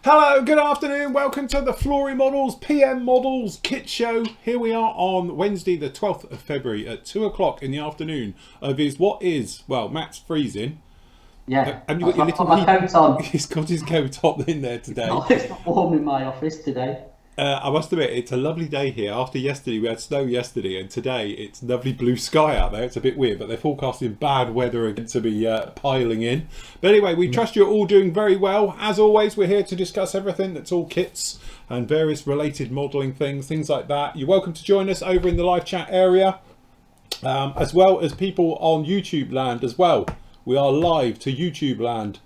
Hello, good afternoon. Welcome to the Flory Models PM Models Kit Show. Here we are on Wednesday, the 12th of February at 2 o'clock in the afternoon of well, Matt's freezing. Yeah, And you've got your little my coat on. He's got his coat on in there today. It's not warm in my office today. I must admit, it's a lovely day here. After yesterday, we had snow yesterday, and today it's lovely blue sky out there. It's a bit weird, but they're forecasting bad weather again to be piling in. But anyway, we trust you're all doing very well. As always, we're here to discuss everything that's all kits and various related modelling things like that. You're welcome to join us over in the live chat area, as well as people on YouTube land as well. We are live to YouTube land.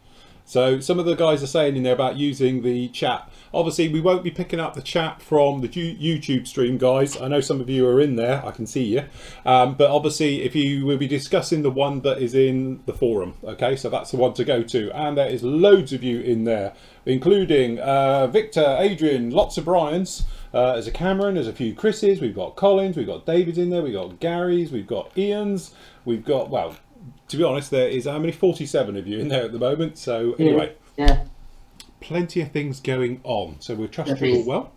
So some of the guys are saying in there about using the chat. Obviously, we won't be picking up the chat from the YouTube stream, guys. I know some of you are in there. I can see you. But obviously, if you will be discussing the one that is in the forum, okay? So that's the one to go to. And there is loads of you in there, including Victor, Adrian, lots of Brians. There's a Cameron, there's a few Chris's. We've got Collins, we've got David's in there. We've got Gary's, we've got Ian's. We've got, well, to be honest, there is how many? 47 of you in there at the moment. So anyway. Yeah. Plenty of things going on, so we'll trust you all well.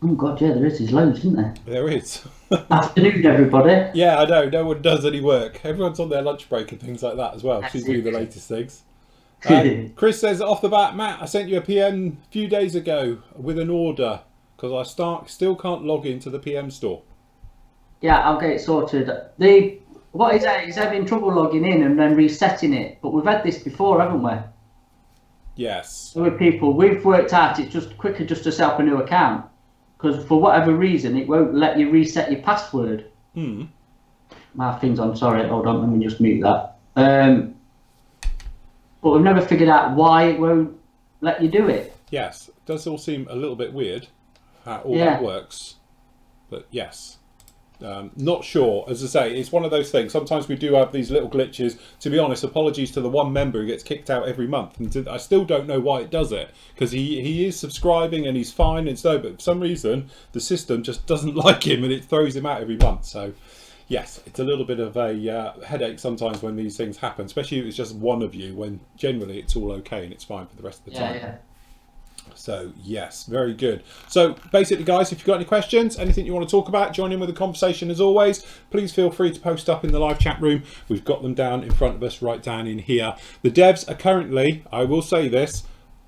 Oh God, yeah, there is. There's loads, isn't there? There is. Afternoon, everybody. Yeah, I know. No one does any work. Everyone's on their lunch break and things like that as well. She's doing the latest things. Chris says off the bat, Matt, I sent you a PM a few days ago with an order because I still can't log into the PM store. Yeah, I'll get it sorted. What is that? He's having trouble logging in and then resetting it. But we've had this before, haven't we? Yes. So with people, we've worked out it's just quicker just to set up a new account because for whatever reason it won't let you reset your password. My thing's on. Sorry, hold on. Let me just mute that. But we've never figured out why it won't let you do it. Yes, it does all seem a little bit weird how all that works, but yes. Not sure. As I say, it's one of those things. Sometimes we do have these little glitches. To be honest, apologies to the one member who gets kicked out every month. And I still don't know why it does it. Because he is subscribing and he's fine and so, but for some reason, the system just doesn't like him and it throws him out every month. So, yes, it's a little bit of a headache sometimes when these things happen. Especially if it's just one of you, when generally it's all okay and it's fine for the rest of the time. Yeah. So yes, very good. So basically, guys, if you've got any questions, anything you want to talk about, join in with the conversation as always. Please feel free to post up in the live chat room. We've got them down in front of us, right down in here. The devs are currently, I will say this,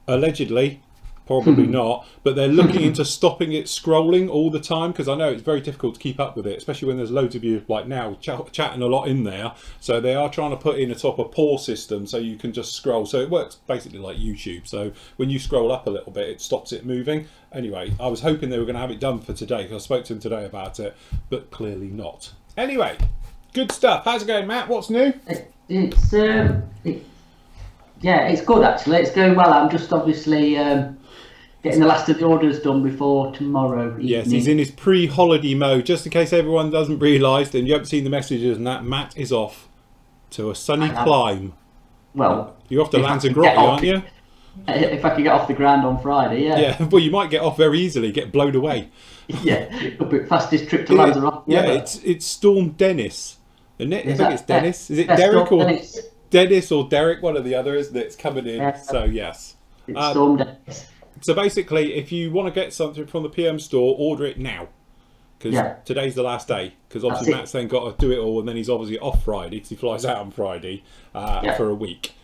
allegedly, probably not, but they're looking into stopping it scrolling all the time because I know it's very difficult to keep up with it, especially when there's loads of you like now chatting a lot in there. So they are trying to put in a top of pause system so you can just scroll. So it works basically like YouTube. So when you scroll up a little bit, it stops it moving. Anyway, I was hoping they were going to have it done for today because I spoke to them today about it, but clearly not. Anyway, good stuff. How's it going, Matt? What's new? It's good actually. It's going well. I'm just obviously getting the last of the orders done before tomorrow evening. Yes, he's in his pre-holiday mode. Just in case everyone doesn't realise, and you haven't seen the messages and that, Matt is off to a sunny climb. Well, you're off to Lanzarote, aren't you? If I can get off the ground on Friday, yeah. Yeah, well, you might get off very easily, get blown away. Yeah, it'll be the fastest trip to Lanzarote. Yeah, it's Storm Dennis, isn't it? I think it's Dennis. Is it Derek or Dennis or Derek? One or the other, isn't it? It's coming in. Yeah. So yes, it's Storm Dennis. So basically, if you want to get something from the PM store, order it now. Because today's the last day. Because obviously Matt's then got to do it all, and then he's obviously off Friday because he flies out on Friday for a week.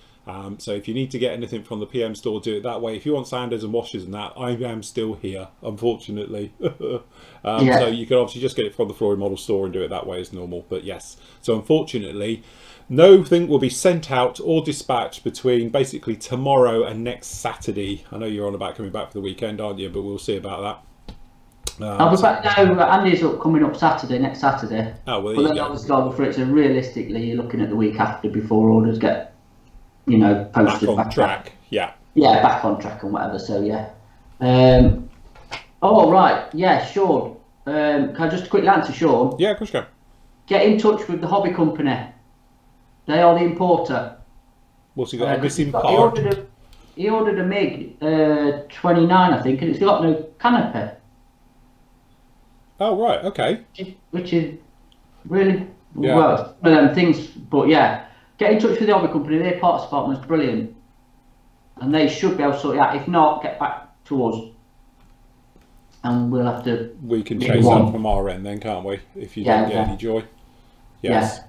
So if you need to get anything from the PM store, do it that way. If you want sanders and washers and that, I am still here, unfortunately. So you can obviously just get it from the Flory Model store and do it that way as normal. But yes, so unfortunately, nothing will be sent out or dispatched between basically tomorrow and next Saturday. I know you're on about coming back for the weekend, aren't you? But we'll see about that. I'll be back now. Andy's coming up next Saturday. Oh, well, but then obviously go for it. So realistically, you're looking at the week after before orders get, posted back on track. Yeah, back on track and whatever. So yeah. Oh right, yeah, Sean. Can I just quickly answer, Sean? Yeah, of course you can. Get in touch with the hobby company. They are the importer. What's he got? A missing part? He ordered a MiG 29, I think, and it's got no canopy. Oh right, okay. Which is really well, one of them things. But yeah, get in touch with the hobby company. Their parts department's brilliant. and they should be able to sort it out. If not, get back to us, and we'll have to. We can chase up from our end then, can't we? If you don't get any joy. Yes. Yeah.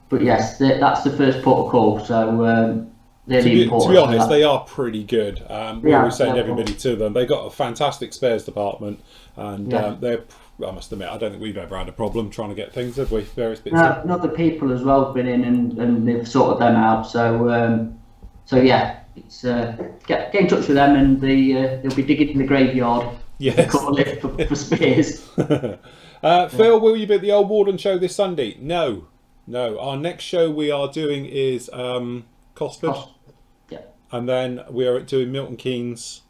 But yes, that's the first protocol. So really important. To be honest, they are pretty good. We always send everybody cool. to them. They've got a fantastic spares department, and they're. I must admit, I don't think we've ever had a problem trying to get things, have we? Various bits. No, other people as well have been in and they've sorted them out. So yeah, it's get in touch with them, and they'll be digging in the graveyard. Yes. For spares. Phil, will you be at the Old Warden show this Sunday? No. Our next show we are doing is Cosford. Yeah. And then we are doing Milton Keynes.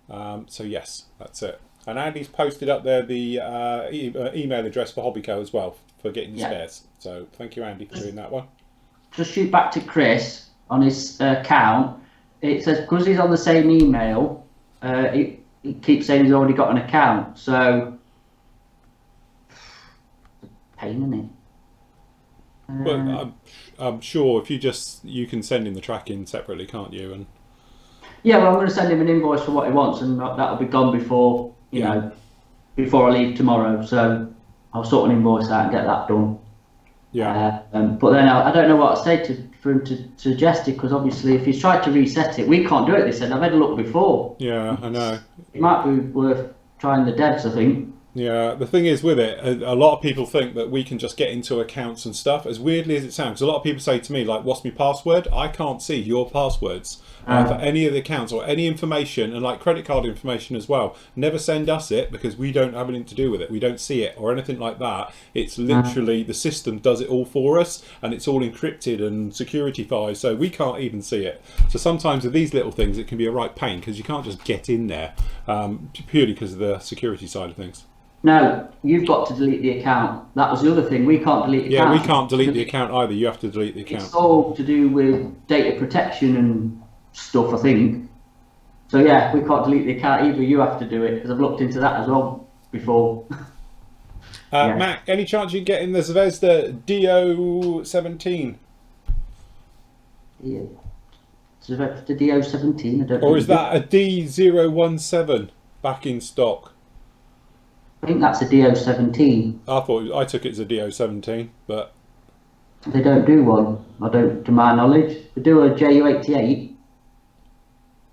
So yes, that's it. And Andy's posted up there the email address for Hobbyco as well for getting the spares. So thank you, Andy, for doing that one. Just shoot back to Chris on his account. It says because he's on the same email, he keeps saying he's already got an account. So pain, isn't it? Well, I'm sure if you can send him the tracking separately, can't you? And yeah, well, I'm going to send him an invoice for what he wants, and that'll be gone before before I leave tomorrow. So I'll sort an invoice out and get that done. Yeah. But then I don't know what to say for him to suggest it, because obviously if he's tried to reset it, we can't do it. They said I've had a look before. Yeah, I know. It might be worth trying the devs, I think. Yeah, the thing is with it, a lot of people think that we can just get into accounts and stuff, as weirdly as it sounds. A lot of people say to me, like, what's my password? I can't see your passwords for any of the accounts or any information, and like credit card information as well. Never send us it, because we don't have anything to do with it. We don't see it or anything like that. It's literally the system does it all for us, and it's all encrypted and security-fied, so we can't even see it. So sometimes with these little things, it can be a right pain, because you can't just get in there purely because of the security side of things. No, you've got to delete the account. That was the other thing. We can't delete the account. Yeah, we can't delete the account either. You have to delete the account. It's all to do with data protection and stuff, I think. So yeah, we can't delete the account either. You have to do it, because I've looked into that as well before. Mac, any chance you can get in the Zvezda DO17? Yeah. Zvezda DO17, I don't know. Or is that a D017 back in stock? I think that's a DO17. I took it as a DO17, but they don't do one. I don't, to my knowledge. They do a JU88,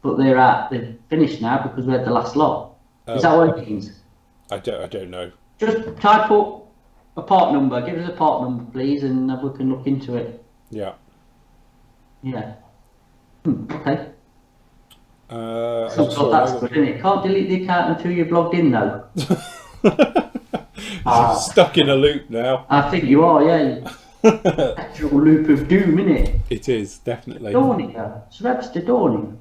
but they're finished now because we had the last lot. Is that what it means? I don't know. Just type up a part number. Give us a part number, please, and we can look into it. Yeah. Yeah. Okay. So that's good, isn't it? Can't delete the account until you've logged in, though. Stuck in a loop now. I think you are, yeah. Actual loop of doom, innit? It is, definitely. Dawning, Zvezda Dawning.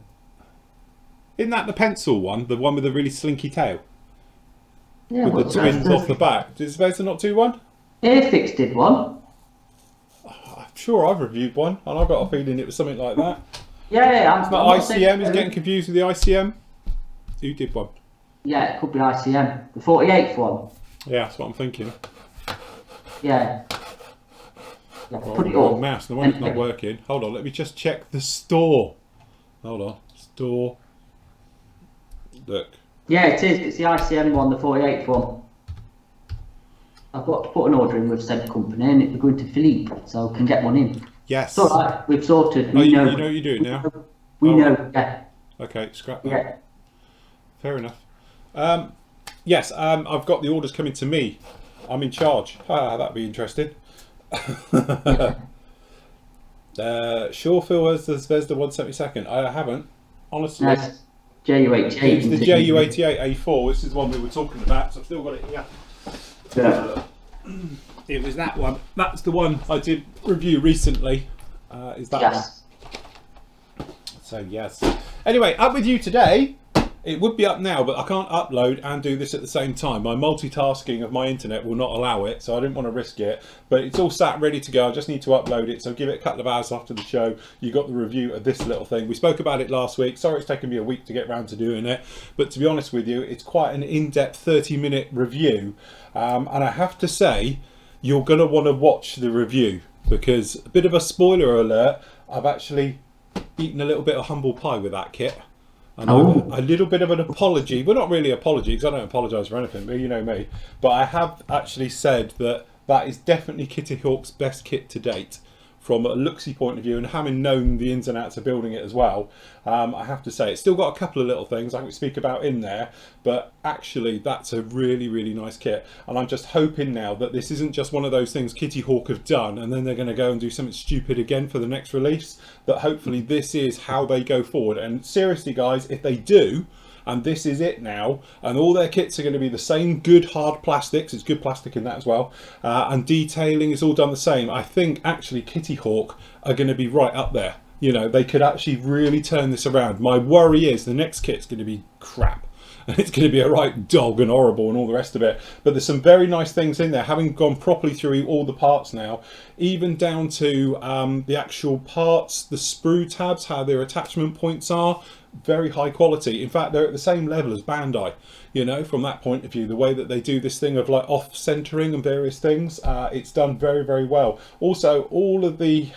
Isn't that the pencil one? The one with the really slinky tail? Yeah, with the twins off the back. Did Zvezda not do one? Airfix did one. I'm sure I've reviewed one, and I've got a feeling it was something like that. Yeah, it's not ICM, is getting confused with the ICM. Who did one? Yeah, it could be ICM. The 48th one. Yeah, that's what I'm thinking. Yeah. Put it up. up. Mouse, the one that's not working. Hold on, let me just check the store. Hold on. Store. Look. Yeah, it is. It's the ICM one, the 48th one. I've got to put an order in with said company, and it'll go into Philippe, so I can get one in. Yes. It's all right. We've sorted. You know you do it now? We know, yeah. Okay, scrap that. Yeah. Fair enough. Yes, I've got the orders coming to me. I'm in charge. That'd be interesting. Sure, Phil has the Zvezda 172nd. I haven't, honestly. That's JU88. It's the JU88 A4. This is the one we were talking about, so I've still got it here. Yeah. It was that one. That's the one I did review recently. Is that one? So yes. Anyway, up with you today. It would be up now, but I can't upload and do this at the same time. My multitasking of my internet will not allow it, so I didn't want to risk it. But it's all sat ready to go. I just need to upload it, so give it a couple of hours after the show. You got the review of this little thing. We spoke about it last week. Sorry it's taken me a week to get round to doing it, but to be honest with you, it's quite an in-depth 30-minute review. And I have to say, you're going to want to watch the review, because a bit of a spoiler alert, I've actually eaten a little bit of humble pie with that kit. And Oh. a little bit of an apology. Well, not really apology, because I don't apologise for anything, but you know me. But I have actually said that that is definitely Kitty Hawk's best kit to date, from a looksy point of view, and having known the ins and outs of building it as well. I have to say, it's still got a couple of little things I can speak about in there, but actually that's a really, really nice kit. And I'm just hoping now that this isn't just one of those things Kitty Hawk have done and then they're going to go and do something stupid again for the next release, that hopefully this is how they go forward. And seriously guys, if they do, and this is it now, and all their kits are going to be the same good hard plastics, it's good plastic in that as well, and detailing is all done the same, I think actually Kitty Hawk are going to be right up there. You know, they could actually really turn this around. My worry is the next kit's going to be crap. And it's going to be a right dog and horrible and all the rest of it. But there's some very nice things in there, having gone properly through all the parts now, even down to the actual parts, the sprue tabs, how their attachment points are. Very high quality. In fact, they're at the same level as Bandai, you know, from that point of view. The way that they do this thing of like off centering and various things, it's done very, very well. Also, all of the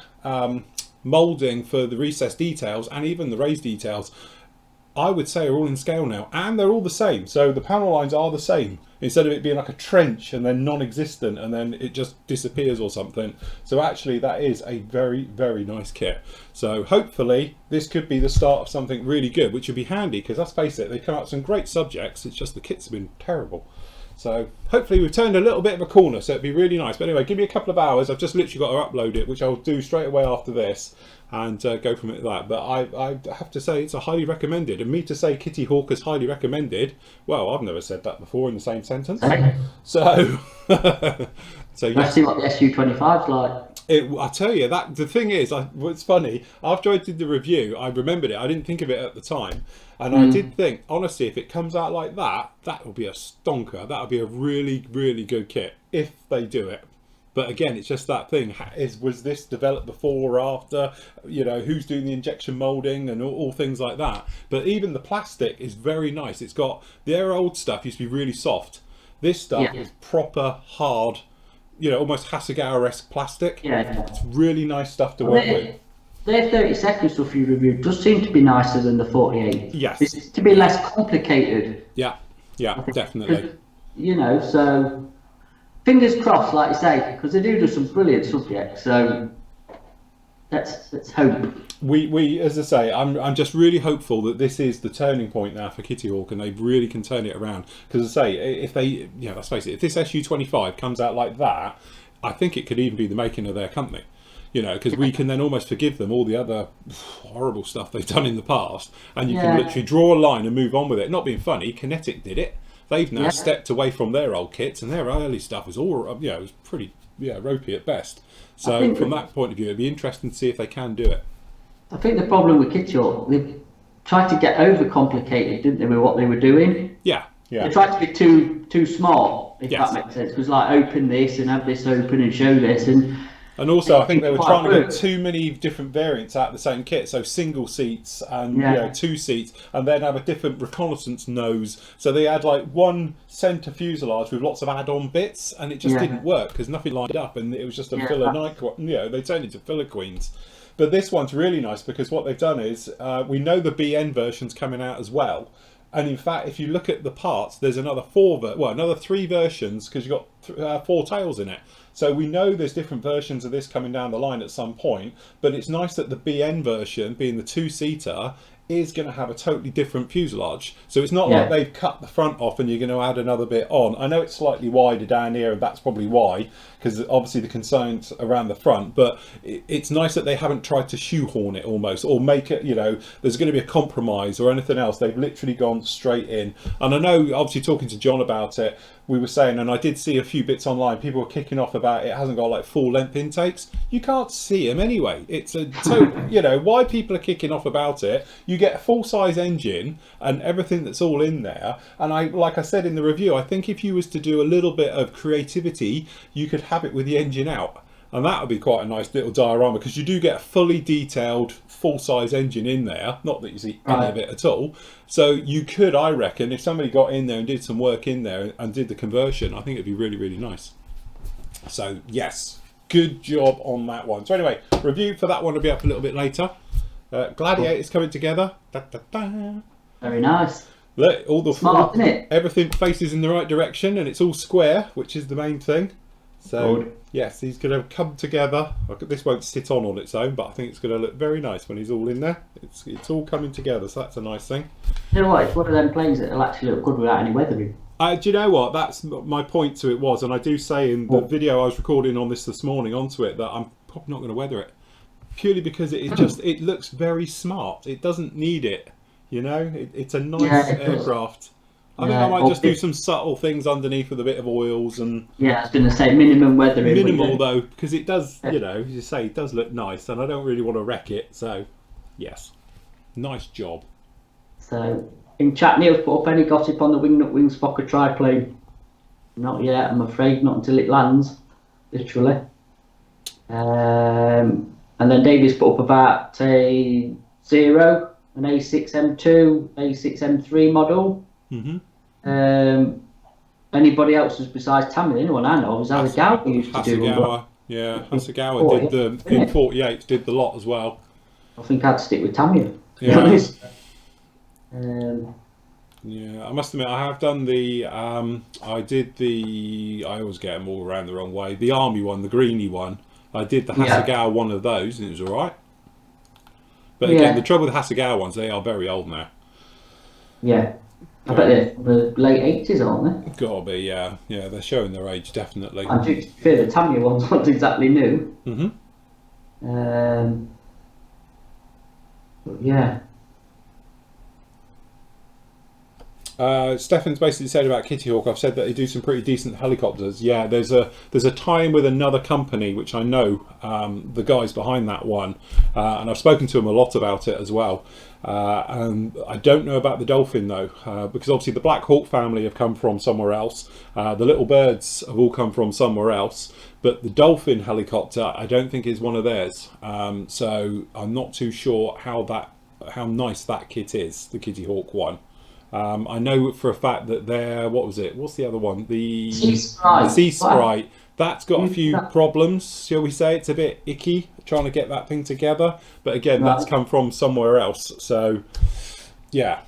molding for the recessed details and even the raised details, I would say, are all in scale now, and they're all the same. So the panel lines are the same, instead of it being like a trench and then non-existent and then it just disappears or something. So actually that is a very, very nice kit. So hopefully this could be the start of something really good, which would be handy, because let's face it, they come out with some great subjects, it's just the kits have been terrible. So hopefully we've turned a little bit of a corner, so it'd be really nice. But anyway, give me a couple of hours. I've just literally got to upload it, which I'll do straight away after this, and go from it to that. But I have to say it's a highly recommended. And me to say Kitty Hawk is highly recommended, well, I've never said that before in the same sentence. So, Let's see what the SU25's like. I tell you, that the thing is, what's funny, after I did the review, I remembered it. I didn't think of it at the time. And I did think, honestly, if it comes out like that, that will be a stonker. That would be a really, really good kit, if they do it. But again, it's just that thing. Was this developed before or after? You know, who's doing the injection molding and all things like that. But even the plastic is very nice. It's got, their old stuff used to be really soft. This stuff is proper hard, you know, almost Hasegawa-esque plastic. Yeah. It's really nice stuff to work with. Their 30-second stuff you reviewed does seem to be nicer than the 48. Yes. It's to be less complicated. Yeah, definitely. You know, so fingers crossed, like you say, because they do some brilliant subjects. So let's hope. We as I say, I'm just really hopeful that this is the turning point now for Kitty Hawk, and they really can turn it around. Because as I say, if they, you know, let's face it, if this SU25 comes out like that, I think it could even be the making of their company. You know, because we can then almost forgive them all the other horrible stuff they've done in the past, and you can literally draw a line and move on with it. Not being funny, Kinetic did it. They've now stepped away from their old kits, and their early stuff was all, you know, it was pretty, ropey at best. So from that point of view, it'd be interesting to see if they can do it. I think the problem with Kitty Hawk, they tried to get overcomplicated, didn't they, with what they were doing? Yeah. They tried to be too smart, if that makes sense. It was like open this and have this open and show this, and also, I think they were trying to get too many different variants out of the same kit. So single seats and you know, 2 seats, and then have a different reconnaissance nose. So they had like one centre fuselage with lots of add-on bits, and it just didn't work because nothing lined up, and it was just a filler night. You know, they turned into filler queens. But this one's really nice because what they've done is we know the BN version's coming out as well. And in fact, if you look at the parts, there's another 3 versions, because you've got 4 tails in it. So we know there's different versions of this coming down the line at some point, but it's nice that the BN version, being the 2-seater, is going to have a totally different fuselage. So it's not like they've cut the front off and you're going to add another bit on. I know it's slightly wider down here, and that's probably why, because obviously the concerns around the front, but it's nice that they haven't tried to shoehorn it almost, or make it, you know, there's going to be a compromise or anything else. They've literally gone straight in. And I know, obviously talking to John about it, we were saying, and I did see a few bits online, people were kicking off about it hasn't got like full length intakes. You can't see them anyway. It's a you know, why people are kicking off about it, you get a full size engine and everything that's all in there. And like I said in the review, I think if you was to do a little bit of creativity, you could have it with the engine out. And that would be quite a nice little diorama, because you do get a fully detailed full-size engine in there, not that you see any of it at all. So you could, I reckon, if somebody got in there and did some work in there and did the conversion, I think it'd be really, really nice. So yes, good job on that one. So anyway, review for that one will be up a little bit later. Gladiators coming together. Da, da, da. Very nice. Look, Smart, isn't it? Everything faces in the right direction, and it's all square, which is the main thing. So Good. yes, he's going to come together. This won't sit on its own, but I think it's going to look very nice when he's all in there. It's all coming together, so that's a nice thing. You know what? It's one of them planes that'll actually look good without any weathering. Do you know what? That's my point to it was, and I do say in the video I was recording on this morning onto it that I'm probably not going to weather it, purely because it looks very smart. It doesn't need it, you know. It's a nice aircraft. I think I might just do some subtle things underneath with a bit of oils and. Yeah, I was going to say minimum weathering. Minimal though, because it does, you know, as you say, it does look nice, and I don't really want to wreck it. So, yes, nice job. So, in chat, Neil's put up any gossip on the Wingnut Wing Spocker triplane. Not yet, I'm afraid, not until it lands, literally. And then David's put up about a Zero, an A6M2, A6M3 model. Anybody else besides Tammy? Anyone I know? Was Hasegawa used to do one? Yeah, Hasegawa did the in 48 did the lot as well. I think I'd stick with Tammy, to be Yeah. honest. Yeah, I must admit I have done the I did the I always get them all around the wrong way. The army one, the greeny one. I did the Hasegawa one of those, and it was all right. But again, the trouble with the Hasegawa ones, they are very old now. Yeah. I bet they're the late 80s, aren't they? Gotta be, yeah. Yeah, they're showing their age, definitely. I do fear the Tamiya one's not exactly new. But yeah. Stefan's basically said about Kitty Hawk, I've said that they do some pretty decent helicopters. Yeah, there's a tie-in with another company, which I know the guys behind that one, and I've spoken to them a lot about it as well. And I don't know about the Dolphin though, because obviously the Black Hawk family have come from somewhere else. The Little Birds have all come from somewhere else, but the Dolphin helicopter I don't think is one of theirs. So I'm not too sure how nice that kit is, the Kitty Hawk one. I know for a fact that they're, what's the other one? The Sea Sprite. That's got a few problems, shall we say. It's a bit icky trying to get that thing together. But again, that's come from somewhere else. So, yeah.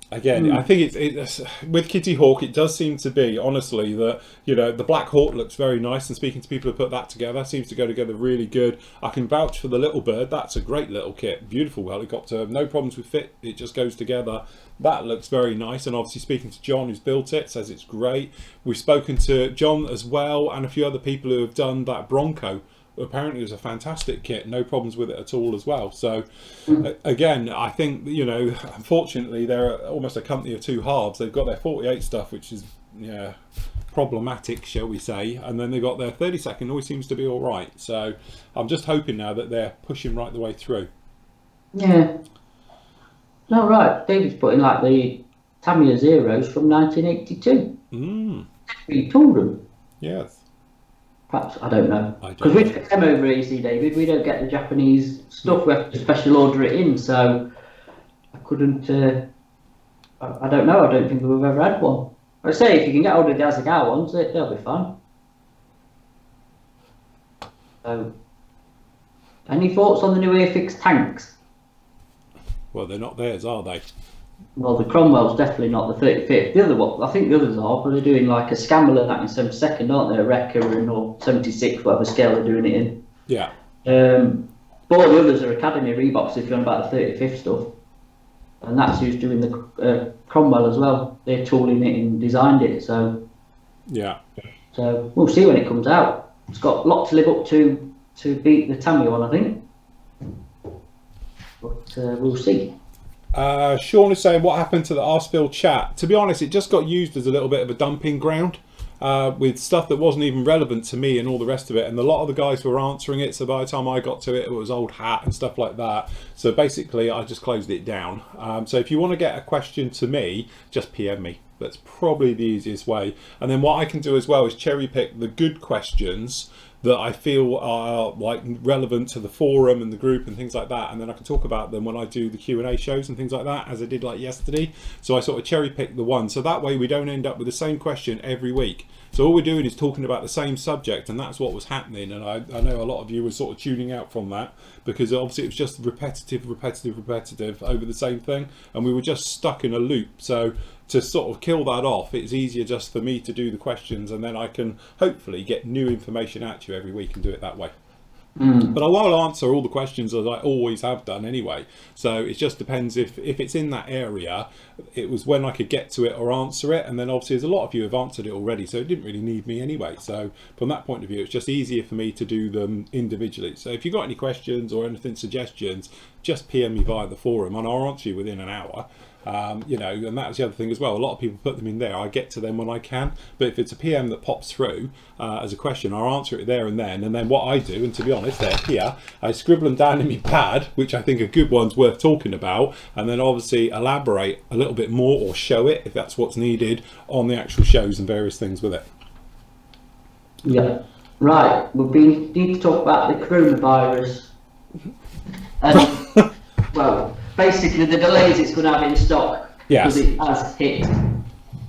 Again, I think it's with Kitty Hawk, it does seem to be, honestly, that, you know, the Black Hawk looks very nice, and speaking to people who put that together, seems to go together really good. I can vouch for the Little Bird. That's a great little kit. Beautiful helicopter. No problems with fit. It just goes together. That looks very nice. And obviously speaking to John, who's built it, says it's great. We've spoken to John as well, and a few other people who have done that Bronco. Apparently it was a fantastic kit, no problems with it at all as well. So again, I think, you know, unfortunately they're almost a company of two halves. They've got their 48 stuff, which is problematic, shall we say, and then they've got their 32nd, always seems to be all right. So I'm just hoping now that they're pushing right the way through. Yeah. No, right. David's putting like the Tamiya Zeros from 1982. We told them. Yes. Perhaps, I don't know. Because we get them over easy, David. We don't get the Japanese stuff. We have to special order it in. So I couldn't. I don't know. I don't think we've ever had one. I say if you can get hold of the Hasegawa ones, they'll be fine. So, any thoughts on the new Airfix tanks? Well, they're not theirs, are they? Well, the Cromwell's definitely not the 35th. The other one, I think the others are, but they're doing like a Scammell and that in 72nd, aren't they? A Wrecker or 76th, whatever scale they're doing it in. Yeah. But all the others are Academy Reeboks if you're on about the 35th stuff. And that's who's doing the Cromwell as well. They're tooling it and designed it, so. Yeah. So we'll see when it comes out. It's got a lot to live up to beat the Tamiya one, I think. But we'll see. Sean is saying, what happened to the Arsfield chat? To be honest, it just got used as a little bit of a dumping ground with stuff that wasn't even relevant to me and all the rest of it. And a lot of the guys were answering it. So by the time I got to it, it was old hat and stuff like that. So basically, I just closed it down. So if you want to get a question to me, just PM me. That's probably the easiest way. And then what I can do as well is cherry pick the good questions that I feel are like relevant to the forum and the group and things like that, and then I can talk about them when I do the Q&A shows and things like that, as I did like yesterday. So I sort of cherry pick the one, so that way we don't end up with the same question every week. So all we're doing is talking about the same subject, and that's what was happening. And I know a lot of you were sort of tuning out from that, because obviously it was just repetitive over the same thing, and we were just stuck in a loop. So to sort of kill that off, it's easier just for me to do the questions, and then I can hopefully get new information at you every week and do it that way. But I will answer all the questions as I always have done anyway. So it just depends if it's in that area, it was when I could get to it or answer it. And then obviously there's a lot of you have answered it already, so it didn't really need me anyway. So from that point of view, it's just easier for me to do them individually. So if you've got any questions or anything, suggestions, just PM me via the forum and I'll answer you within an hour. You know, and that's the other thing as well. A lot of people put them in there. I get to them when I can, but if it's a PM that pops through as a question, I'll answer it there and then. And then what I do, and to be honest, they're here, I scribble them down in my pad, which I think are good ones worth talking about, and then obviously elaborate a little bit more or show it if that's what's needed on the actual shows and various things with it. Yeah, right. We need to talk about the coronavirus. Well, basically the delays it's going to have in stock, yes, because it has hit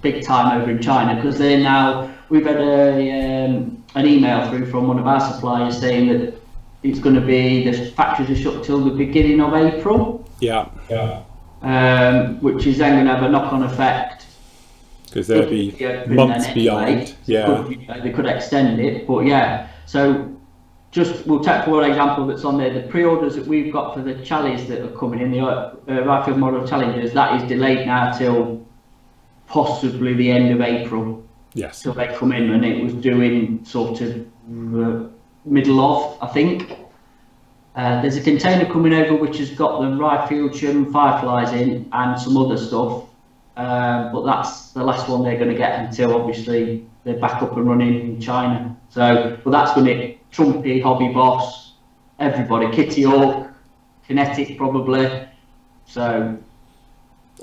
big time over in China, because they're now, we've had an email through from one of our suppliers saying that it's going to be, the factories are shut till the beginning of April. Yeah. Which is then going to have a knock-on effect, because they'll be months behind. Yeah, they could extend it, but yeah. So we'll take one example that's on there. The pre-orders that we've got for the Challies that are coming in, the Ryfield model Challengers, that is delayed now till possibly the end of April. Yes. Till they come in, and it was doing sort of middle of, I think. There's a container coming over which has got the Ryfield Sherman Fireflies in and some other stuff, but that's the last one they're going to get until obviously they're back up and running in China. So, well, that's going to Trumpy, Hobby Boss, everybody, Kitty Hawk, Kinetic probably. So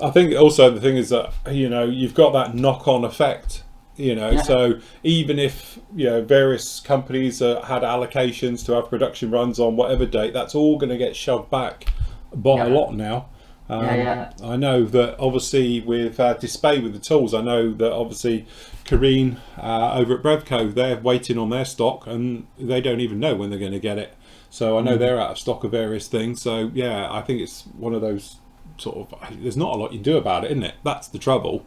I think also the thing is that, you know, you've got that knock-on effect, you know, yeah. So even if, you know, various companies had allocations to have production runs on whatever date, that's all going to get shoved back by a lot now. I know that obviously with Display with the tools, I know that obviously Kareen over at Brevco, they're waiting on their stock and they don't even know when they're going to get it. So I know they're out of stock of various things. So yeah, I think it's one of those sort of, there's not a lot you can do about it, isn't it? That's the trouble.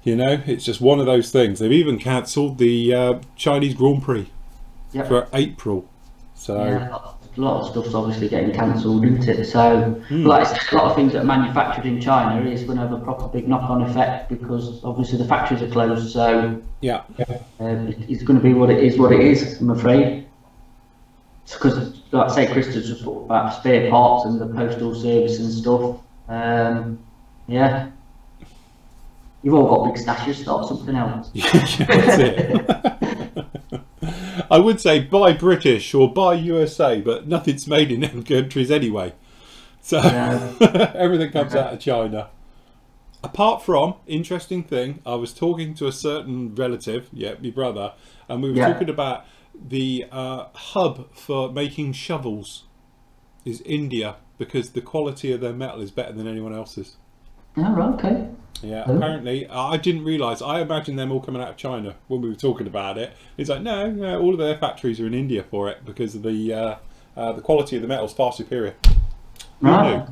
You know, it's just one of those things. They've even cancelled the Chinese Grand Prix for April. So yeah, a lot of stuff's obviously getting cancelled, isn't it? So like a lot of things that are manufactured in China is going to have a proper big knock-on effect, because obviously the factories are closed. So yeah, it's going to be what it is, I'm afraid. Because like I say, Krista's just talked about spare parts and the postal service and stuff. Yeah. You've all got big stashes, start something else. Yeah, that's it. I would say buy British or buy USA, but nothing's made in them countries anyway. So everything comes out of China. Apart from, interesting thing, I was talking to a certain relative, my brother, and we were talking about the hub for making shovels is India, because the quality of their metal is better than anyone else's. Oh, right, okay. Yeah, apparently, I didn't realise. I imagined them all coming out of China when we were talking about it. It's like, no, all of their factories are in India for it, because of the quality of the metal is far superior. Right.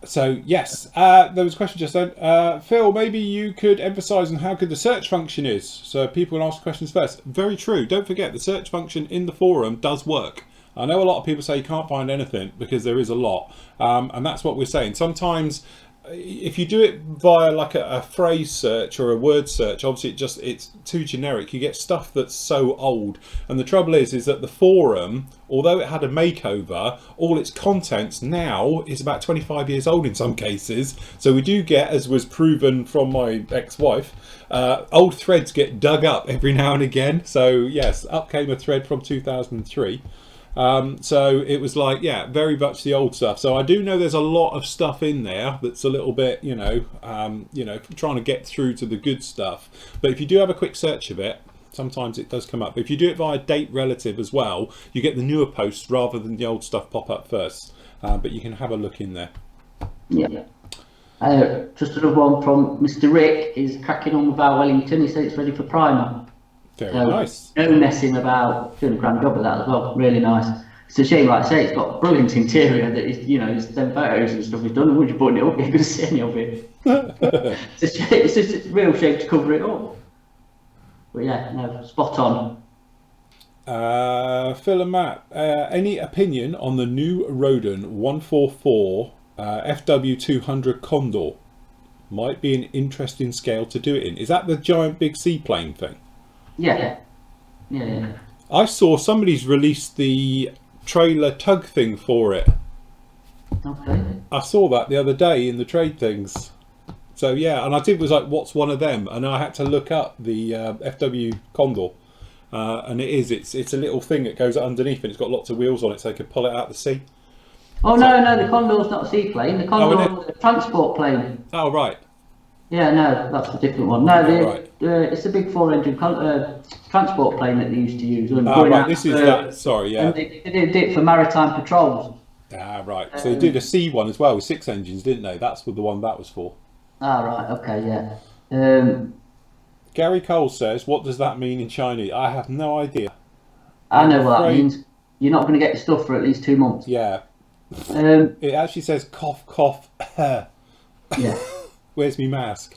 So, yes, there was a question just then. Phil, maybe you could emphasise on how good the search function is, so people can ask questions first. Very true. Don't forget, the search function in the forum does work. I know a lot of people say you can't find anything, because there is a lot. And that's what we're saying. Sometimes, if you do it via like a phrase search or a word search, obviously it's too generic. You get stuff that's so old, and the trouble is that the forum, although it had a makeover, all its contents now is about 25 years old in some cases. So we do get, as was proven from my ex-wife, old threads get dug up every now and again. So yes, up came a thread from 2003. So it was like, very much the old stuff. So I do know there's a lot of stuff in there that's a little bit, trying to get through to the good stuff. But if you do have a quick search of it, sometimes it does come up. If you do it via date relative as well, you get the newer posts rather than the old stuff pop up first. But you can have a look in there. Yeah. Just another one from Mr. Rick is cracking on with our Wellington. He said it's ready for primer. Very So, nice. no messing about. Doing a grand job with that as well. Really nice. It's a shame, like I say, it's got a brilliant interior that is, it's them photos and stuff he's done. Once you put it up, you're going to see any of it. It's a shame. It's just a real shame to cover it up. But yeah, no, spot on. Phil and Matt, any opinion on the new Rodin 144 FW200 Condor? Might be an interesting scale to do it in. Is that the giant big seaplane thing? Yeah. I saw somebody's released the trailer tug thing for it. Okay. I saw that the other day in the trade things. So yeah, and I think it was like, what's one of them? And I had to look up the FW Condor. And it's a little thing that goes underneath and it's got lots of wheels on it so they could pull it out the sea. Oh, no, the Condor's not a seaplane. The Condor's a transport plane. Oh, right. Yeah, no, that's a different one. No, right. It's a big 4-engine transport plane that they used to use. Right, this is that, sorry, yeah. And they did it for maritime patrols. Right. So they did a sea one as well with 6 engines, didn't they? That's the one that was for. Right, okay, yeah. Gary Cole says, what does that mean in Chinese? I have no idea. I know what that means. You're not going to get your stuff for at least 2 months. Yeah. It actually says cough, cough. Yeah. Where's me mask?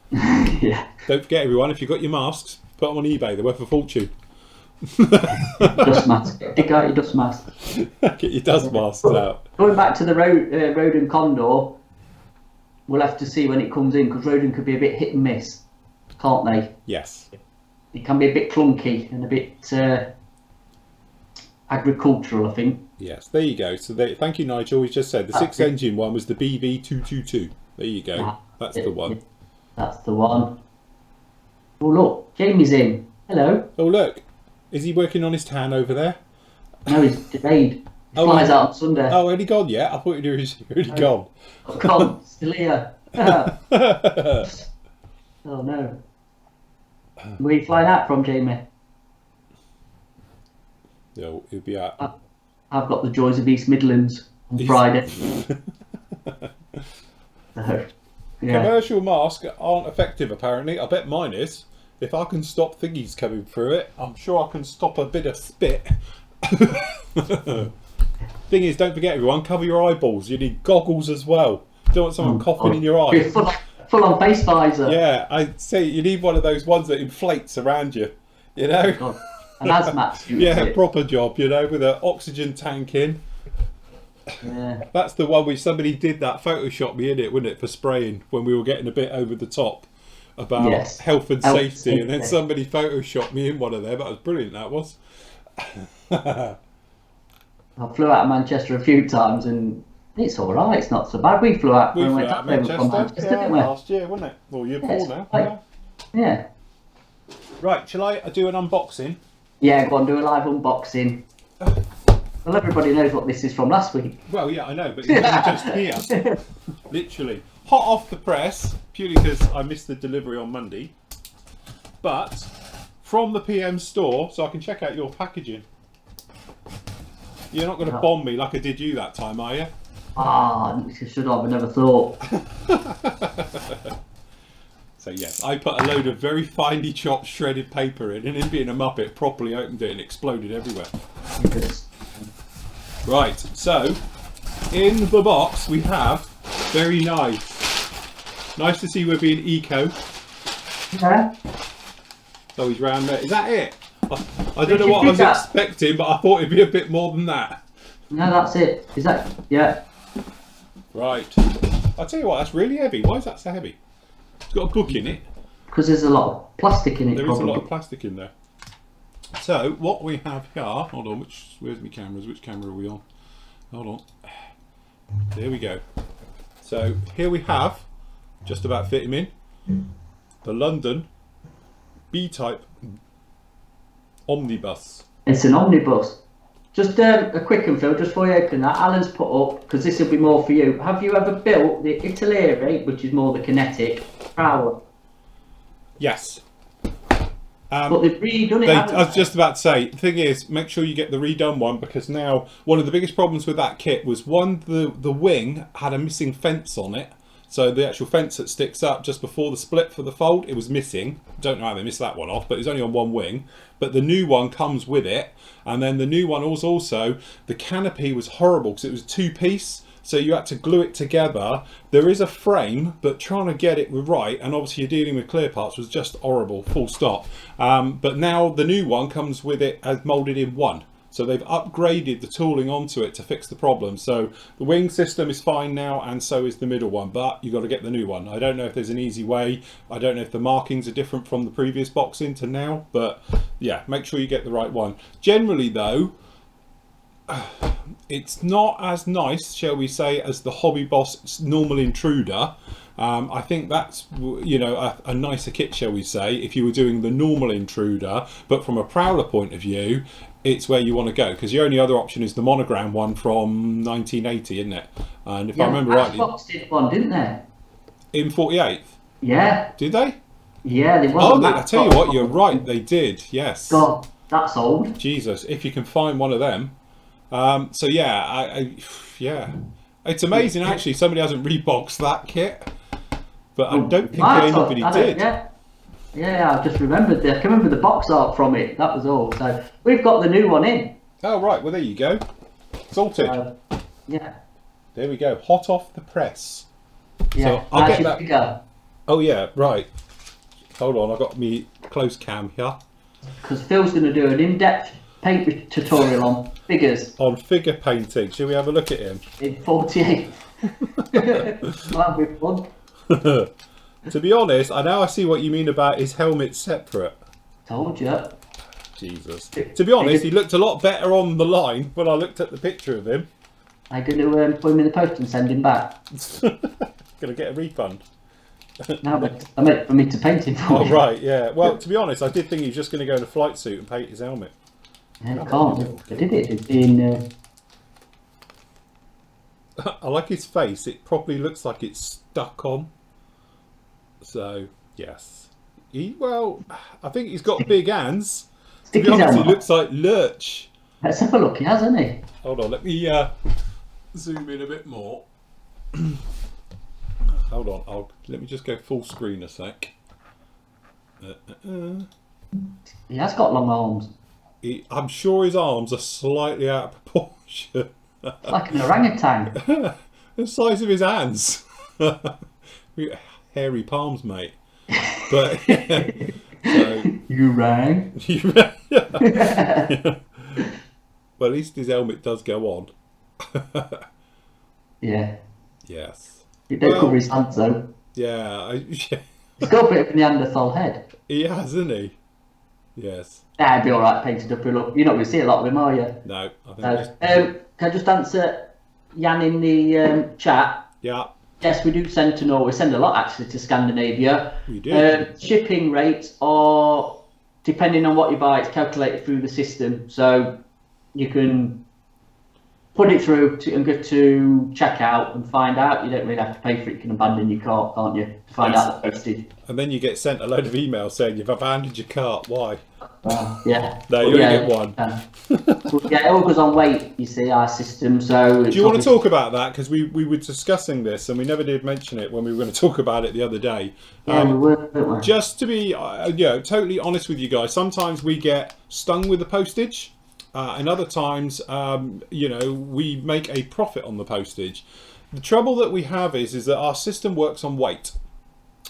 Yeah. Don't forget, everyone, if you've got your masks, put them on eBay. They're worth a fortune. Dust mask. Dig out your dust mask. Get your dust masks out. Going back to the Rodin Condor, we'll have to see when it comes in because Rodin could be a bit hit and miss, can't they? Yes. It can be a bit clunky and a bit agricultural, I think. Yes, there you go. So thank you, Nigel. We just said the 6-engine one was the BV222. There you go. That's the one. That's the one. Oh, look, Jamie's in. Hello. Oh, look. Is he working on his tan over there? No, he's delayed. He flies out on Sunday. Oh, already gone yet? I thought he was already gone. Oh, gone. Still here. Oh, no. Where are you flying out from, Jamie? No, he'll be out. I've got the joys of East Midlands on Friday. So, yeah. Commercial masks aren't effective, apparently. I bet mine is. If I can stop thingies coming through it, I'm sure I can stop a bit of spit. Thing is, don't forget, everyone, cover your eyeballs. You need goggles as well. You don't want someone coughing in your eye. Full on face visor. Yeah, I say you need one of those ones that inflates around you. You know? God. An hazmat suit. Yeah, proper job, with an oxygen tank in. Yeah. That's the one where somebody did that, Photoshop me in it, wasn't it, for spraying when we were getting a bit over the top about health and safety, and then somebody Photoshopped me in one of them. That was brilliant, that was. I flew out of Manchester a few times and it's alright, it's not so bad. We flew out from Manchester, didn't we? last year, wasn't it? Or year before now. Yeah. Right, shall I do an unboxing? Yeah, go on, do a live unboxing. Well, everybody knows what this is from last week. Well, yeah, I know, but it's just here. Literally. Hot off the press, purely because I missed the delivery on Monday. But from the PM store, so I can check out your packaging. You're not going to bomb me like I did you that time, are you? You should have, I never thought. So yes, I put a load of very finely chopped shredded paper in, and him being a muppet properly opened it and exploded everywhere. Right, so in the box we have, very nice to see we're being eco. Yeah. So he's round there. Is that it? I don't know what I was expecting, but I thought it'd be a bit more than that. No, that's it. Is that, yeah. Right. I'll tell you what, that's really heavy. Why is that so heavy? It's got a book in it. Because there's a lot of plastic in it. There is a lot of plastic in there. So what we have here, hold on, where's my cameras? Which camera are we on? Hold on. There we go. So here we have, just about fit him in, the London B-type omnibus. It's an omnibus. Just a quick info, just before you open that, Alan's put up, because this will be more for you. Have you ever built the Italiere, which is more the kinetic, Prowler? Yes. But they've redone it, I was just about to say, the thing is, make sure you get the redone one, because now one of the biggest problems with that kit was, one, the wing had a missing fence on it, So the actual fence that sticks up just before the split for the fold, it was missing. Don't know how they missed that one off, but it's only on one wing. But the new one comes with it. And then the new one was also, the canopy was horrible because it was two-piece. So you had to glue it together. There is a frame, but trying to get it right, and obviously you're dealing with clear parts, was just horrible, full stop. But now the new one comes with it as moulded in one. So they've upgraded the tooling onto it to fix the problem. So the wing system is fine now, and so is the middle one, but you've got to get the new one. I don't know if there's an easy way. I don't know if the markings are different from the previous boxing to now, but yeah, make sure you get the right one. Generally though, it's not as nice, shall we say, as the Hobby Boss normal intruder. I think that's, you know, a nicer kit, shall we say, if you were doing the normal intruder. But from a Prowler point of view, it's where you want to go, because your only other option is the monogram one from 1980, isn't it? And if I remember rightly, Xbox did one, didn't they? In 48. Yeah. Did they? Yeah, they was. Oh, I tell you what, you're right, they did. Yes. God, that's old. Jesus, if you can find one of them. So yeah, yeah, it's amazing actually. Somebody hasn't reboxed that kit, but I don't think anybody did. Yeah, I just remembered. I can remember the box art from it. That was all. So we've got the new one in. Oh right, well there you go. Sorted. Yeah. There we go. Hot off the press. Yeah. So I'll get that. Figure. Oh yeah, right. Hold on, I've got me close cam here. Because Phil's going to do an in-depth paint tutorial on figures. On figure painting. Shall we have a look at him? In 48. Might be fun. To be honest, I see what you mean about his helmet separate. Told you. Jesus. To be honest, he looked a lot better on the line when I looked at the picture of him. I'm going to put him in the post and send him back. Going to get a refund. No, but I meant for me to paint him for Oh, you. right, yeah. Well, to be honest, I did think he was just going to go in a flight suit and paint his helmet. Yeah, can't. I did it. It's been... I like his face. It probably looks like it's stuck on. So, yes. Well, I think he's got big hands. To be honest, he looks like Lurch. Let's have a look. He has, hasn't he? Hold on, let me zoom in a bit more. Hold on, let me just go full screen a sec. He has got long arms. I'm sure his arms are slightly out of proportion. Like an orangutan. The size of his hands. Hairy palms, mate. But so, you rang. Well, at least his helmet does go on. Yeah. Yes. It don't cover his hands though. Yeah. He's got a bit of a Neanderthal head. He has, hasn't he? Yes. That'd be alright painted up. You're not going to see a lot of him, are you? No. I think can I just answer Jan in the chat? Yeah. Yes, we do send to Norway. We send a lot actually to Scandinavia. We do. Shipping rates are, depending on what you buy, it's calculated through the system. So you can put it through and go to checkout and find out. You don't really have to pay for it. You can abandon your cart, can't you, to find out the postage. And then you get sent a load of emails saying you've abandoned your cart. Why? Yeah. No, you only get one. Yeah, it all goes on weight, you see, our system. So do you want to talk about that? Because we were discussing this and we never did mention it when we were going to talk about it the other day. Yeah, we were, weren't we? Just to be totally honest with you guys, sometimes we get stung with the postage. And other times, we make a profit on the postage. The trouble that we have is that our system works on weight.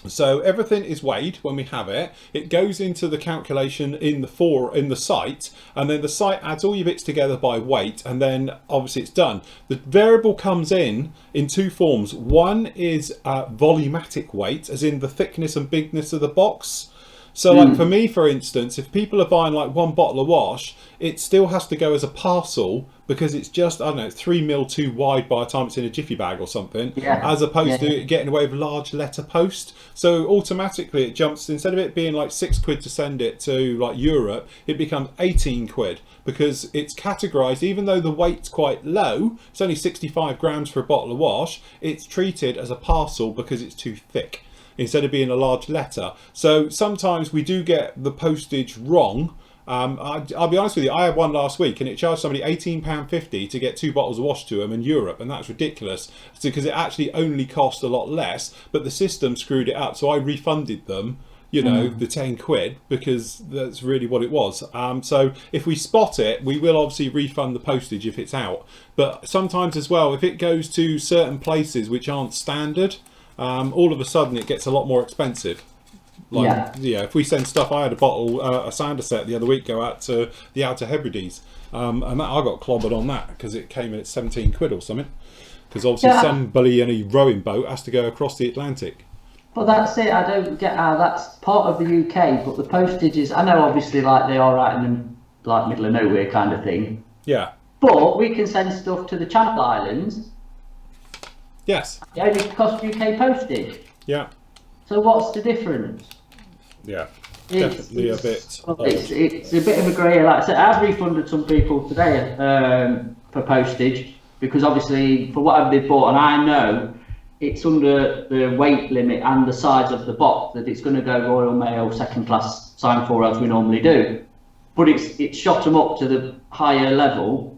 So everything is weighed when we have it. It goes into the calculation in the site, and then the site adds all your bits together by weight, and then obviously it's done. The variable comes in two forms. One is volumetric weight, as in the thickness and bigness of the box. So like for me, for instance, if people are buying like one bottle of wash, it still has to go as a parcel because it's just, I don't know, 3 mil too wide by the time it's in a jiffy bag or something, as opposed to getting away with large letter post. So automatically it jumps, instead of it being like £6 to send it to like Europe, it becomes 18 quid because it's categorized, even though the weight's quite low, it's only 65 grams for a bottle of wash, it's treated as a parcel because it's too thick, instead of being a large letter. So sometimes we do get the postage wrong, I'll be honest with you, I had one last week and it charged somebody £18.50 to get 2 bottles washed to them in Europe, and that's ridiculous because it actually only cost a lot less, but the system screwed it up, so I refunded them, you know, the 10 quid, because that's really what it was. So if we spot it, we will obviously refund the postage if it's out, but sometimes as well, if it goes to certain places which aren't standard, all of a sudden it gets a lot more expensive. Like, yeah, if we send stuff, I had a bottle, a sander set the other week go out to the Outer Hebrides, and that, I got clobbered on that because it came in at 17 quid or something, because obviously somebody in a rowing boat has to go across the Atlantic. But that's it, I don't get how that's part of the UK, but the postage is, I know obviously like they are right in the like middle of nowhere kind of thing. Yeah. But we can send stuff to the Channel Islands. Yes. It only costs UK postage. Yeah. So what's the difference? Yeah, definitely a bit. It's a bit of a grey area. Like I said, I've refunded some people today for postage because obviously for whatever they bought, and I know it's under the weight limit and the size of the box that it's going to go Royal Mail second class sign for as we normally do. But it's shot them up to the higher level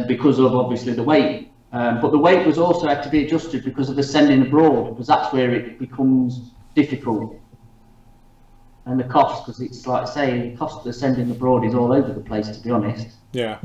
because of obviously the weight. But the weight was also had to be adjusted because of the sending abroad, because that's where it becomes difficult. And the cost, because it's like I say, the cost of sending abroad is all over the place, to be honest. Yeah,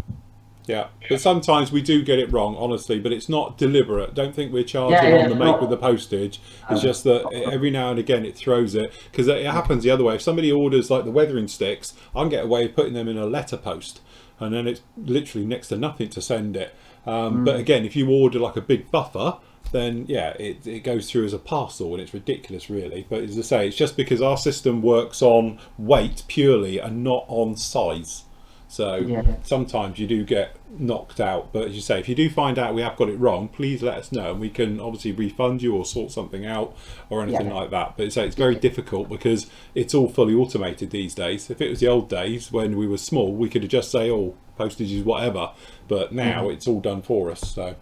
yeah. But sometimes we do get it wrong, honestly, but it's not deliberate. Don't think we're charging on the make with the postage. It's just that every now and again it throws it, because it happens the other way. If somebody orders like the weathering sticks, I can get away with putting them in a letter post, and then it's literally next to nothing to send it. But again, if you order like a big buffer, then yeah, it goes through as a parcel, and it's ridiculous really. But as I say, it's just because our system works on weight purely and not on size. So sometimes you do get knocked out, but as you say, if you do find out we have got it wrong, please let us know and we can obviously refund you or sort something out or anything like that. But it's very difficult because it's all fully automated these days. If it was the old days when we were small, we could just say, oh, postage is whatever, but now it's all done for us. So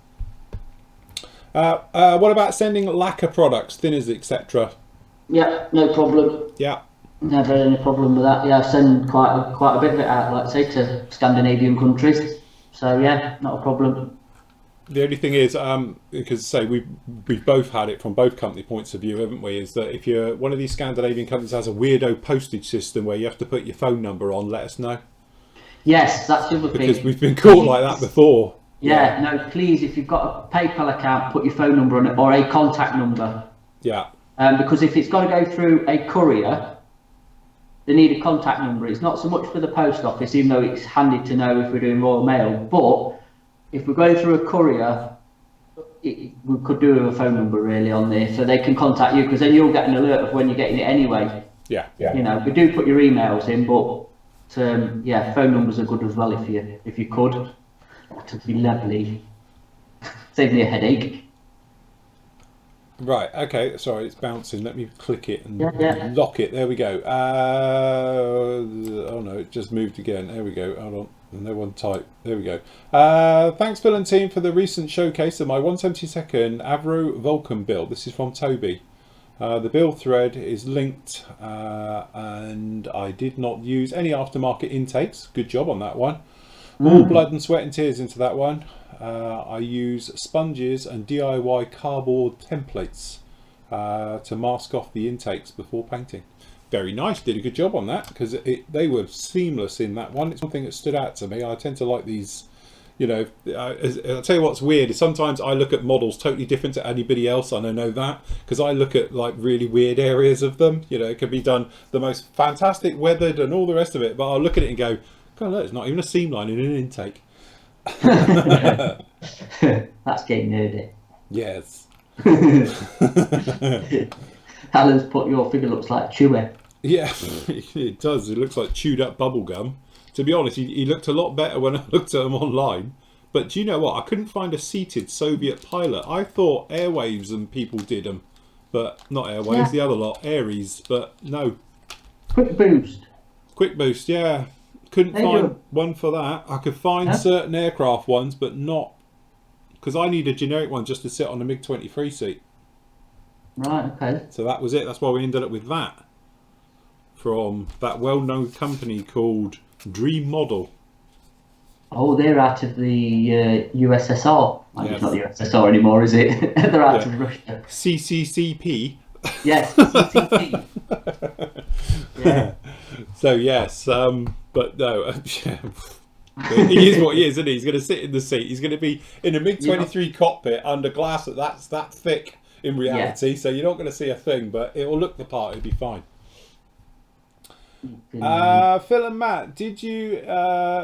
what about sending lacquer products, thinners, etc.? Yeah, no problem. Yeah. Never any problem with that. Yeah, I send quite a bit of it out, like I say, to Scandinavian countries. So yeah, not a problem. The only thing is, because say we've both had it from both company points of view, haven't we? Is that if you're one of these Scandinavian companies has a weirdo postage system where you have to put your phone number on, let us know. Yes, that's the other thing. Because we've been caught like that before. Yeah, no, please, if you've got a PayPal account, put your phone number on it or a contact number. Yeah. Because if it's got to go through a courier, they need a contact number. It's not so much for the post office, even though it's handy to know if we're doing Royal Mail. But if we're going through a courier, we could do a phone number really on there, so they can contact you, because then you'll get an alert of when you're getting it anyway. Yeah, yeah. You know, we do put your emails in, but yeah, phone numbers are good as well if you could. That would be lovely. Save me a headache. Right, okay, sorry, it's bouncing. Let me click it and lock it. There we go. Oh no, it just moved again. There we go. Hold on. No one type. There we go. Thanks, Phil and team, for the recent showcase of my 172nd Avro Vulcan build. This is from Toby. The build thread is linked, and I did not use any aftermarket intakes. Good job on that one. All blood and sweat and tears into that one. I use sponges and DIY cardboard templates to mask off the intakes before painting. Very nice, did a good job on that, because they were seamless in that one. It's one thing that stood out to me. I tend to like these, you know, I'll tell you what's weird is sometimes I look at models totally different to anybody else, and I know that because I look at like really weird areas of them. You know, it could be done the most fantastic weathered and all the rest of it, but I'll look at it and go, God, look, there's not even a seam line in an intake. That's getting nerdy. Yes. Alan's put your figure looks like Chewy. Yeah, it does. It looks like chewed up bubble gum. To be honest, he looked a lot better when I looked at him online. But do you know what? I couldn't find a seated Soviet pilot. I thought Airwaves and people did them, but not Airwaves. The other lot, Aries, but no. Quick Boost. Quick Boost, yeah. Couldn't find one for that. I could find certain aircraft ones, but not, because I need a generic one just to sit on the MiG-23 seat. Right, okay. So that was it. That's why we ended up with that. from that well-known company called Dream Model. Oh, they're out of the USSR. Yes. It's not the USSR anymore, is it? They're out of Russia. CCCP. Yes, CCP. Yeah. So yes, but no, he is what he is, isn't he? He's going to sit in the seat. He's going to be in a MiG-23 cockpit under glass that's that thick in reality. Yeah. So you're not going to see a thing, but it will look the part. It'll be fine. Phil and Matt, did you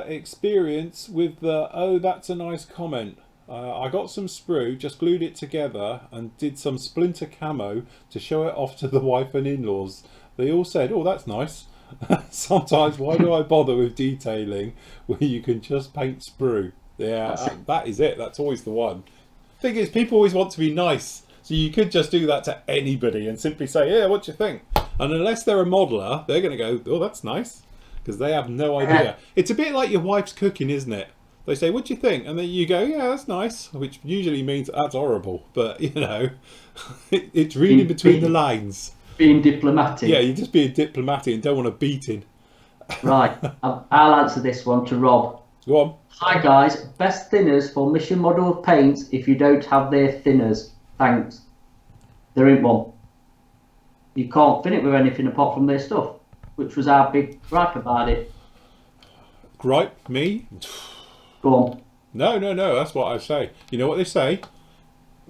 experience with the, oh, that's a nice comment. I got some sprue, just glued it together and did some splinter camo to show it off to the wife and in-laws. They all said, oh, that's nice. Sometimes, why do I bother with detailing when you can just paint sprue? Yeah, that is it. That's always the one. Thing is, people always want to be nice. So you could just do that to anybody and simply say, yeah, what do you think? And unless they're a modeler, they're going to go, oh, that's nice. Because they have no idea. It's a bit like your wife's cooking, isn't it? They say, what do you think? And then you go, yeah, that's nice. Which usually means that's horrible. But, you know, it's reading between the lines. Being diplomatic. Yeah, you're just being diplomatic and don't want a beating. Right. I'll answer this one to Rob. Go on. Hi, guys. Best thinners for mission model paints if you don't have their thinners. Thanks. There ain't one. You can't thin it with anything apart from their stuff, which was our big gripe about it. Gripe? Me? Go on. No, that's what I say. You know what they say?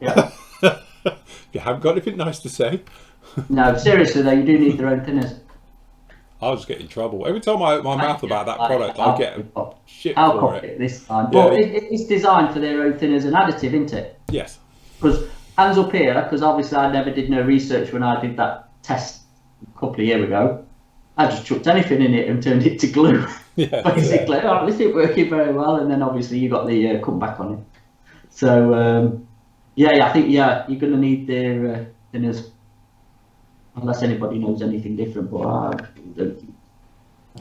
Yeah. You haven't got anything nice to say. No, seriously though, you do need their own thinners. I'll just get in trouble. Every time I open my mouth about that product, I get shit I'll for copy it. it this time. But it's designed for their own thinners and additive, isn't it? Yes. Because hands up here, because obviously I never did no research when I did that test a couple of years ago. I just chucked anything in it and turned it to glue. Yeah, basically. Yeah. Oh, this isn't working very well, and then obviously you got the comeback on it. So I think you're going to need their thinners, unless anybody knows anything different. But I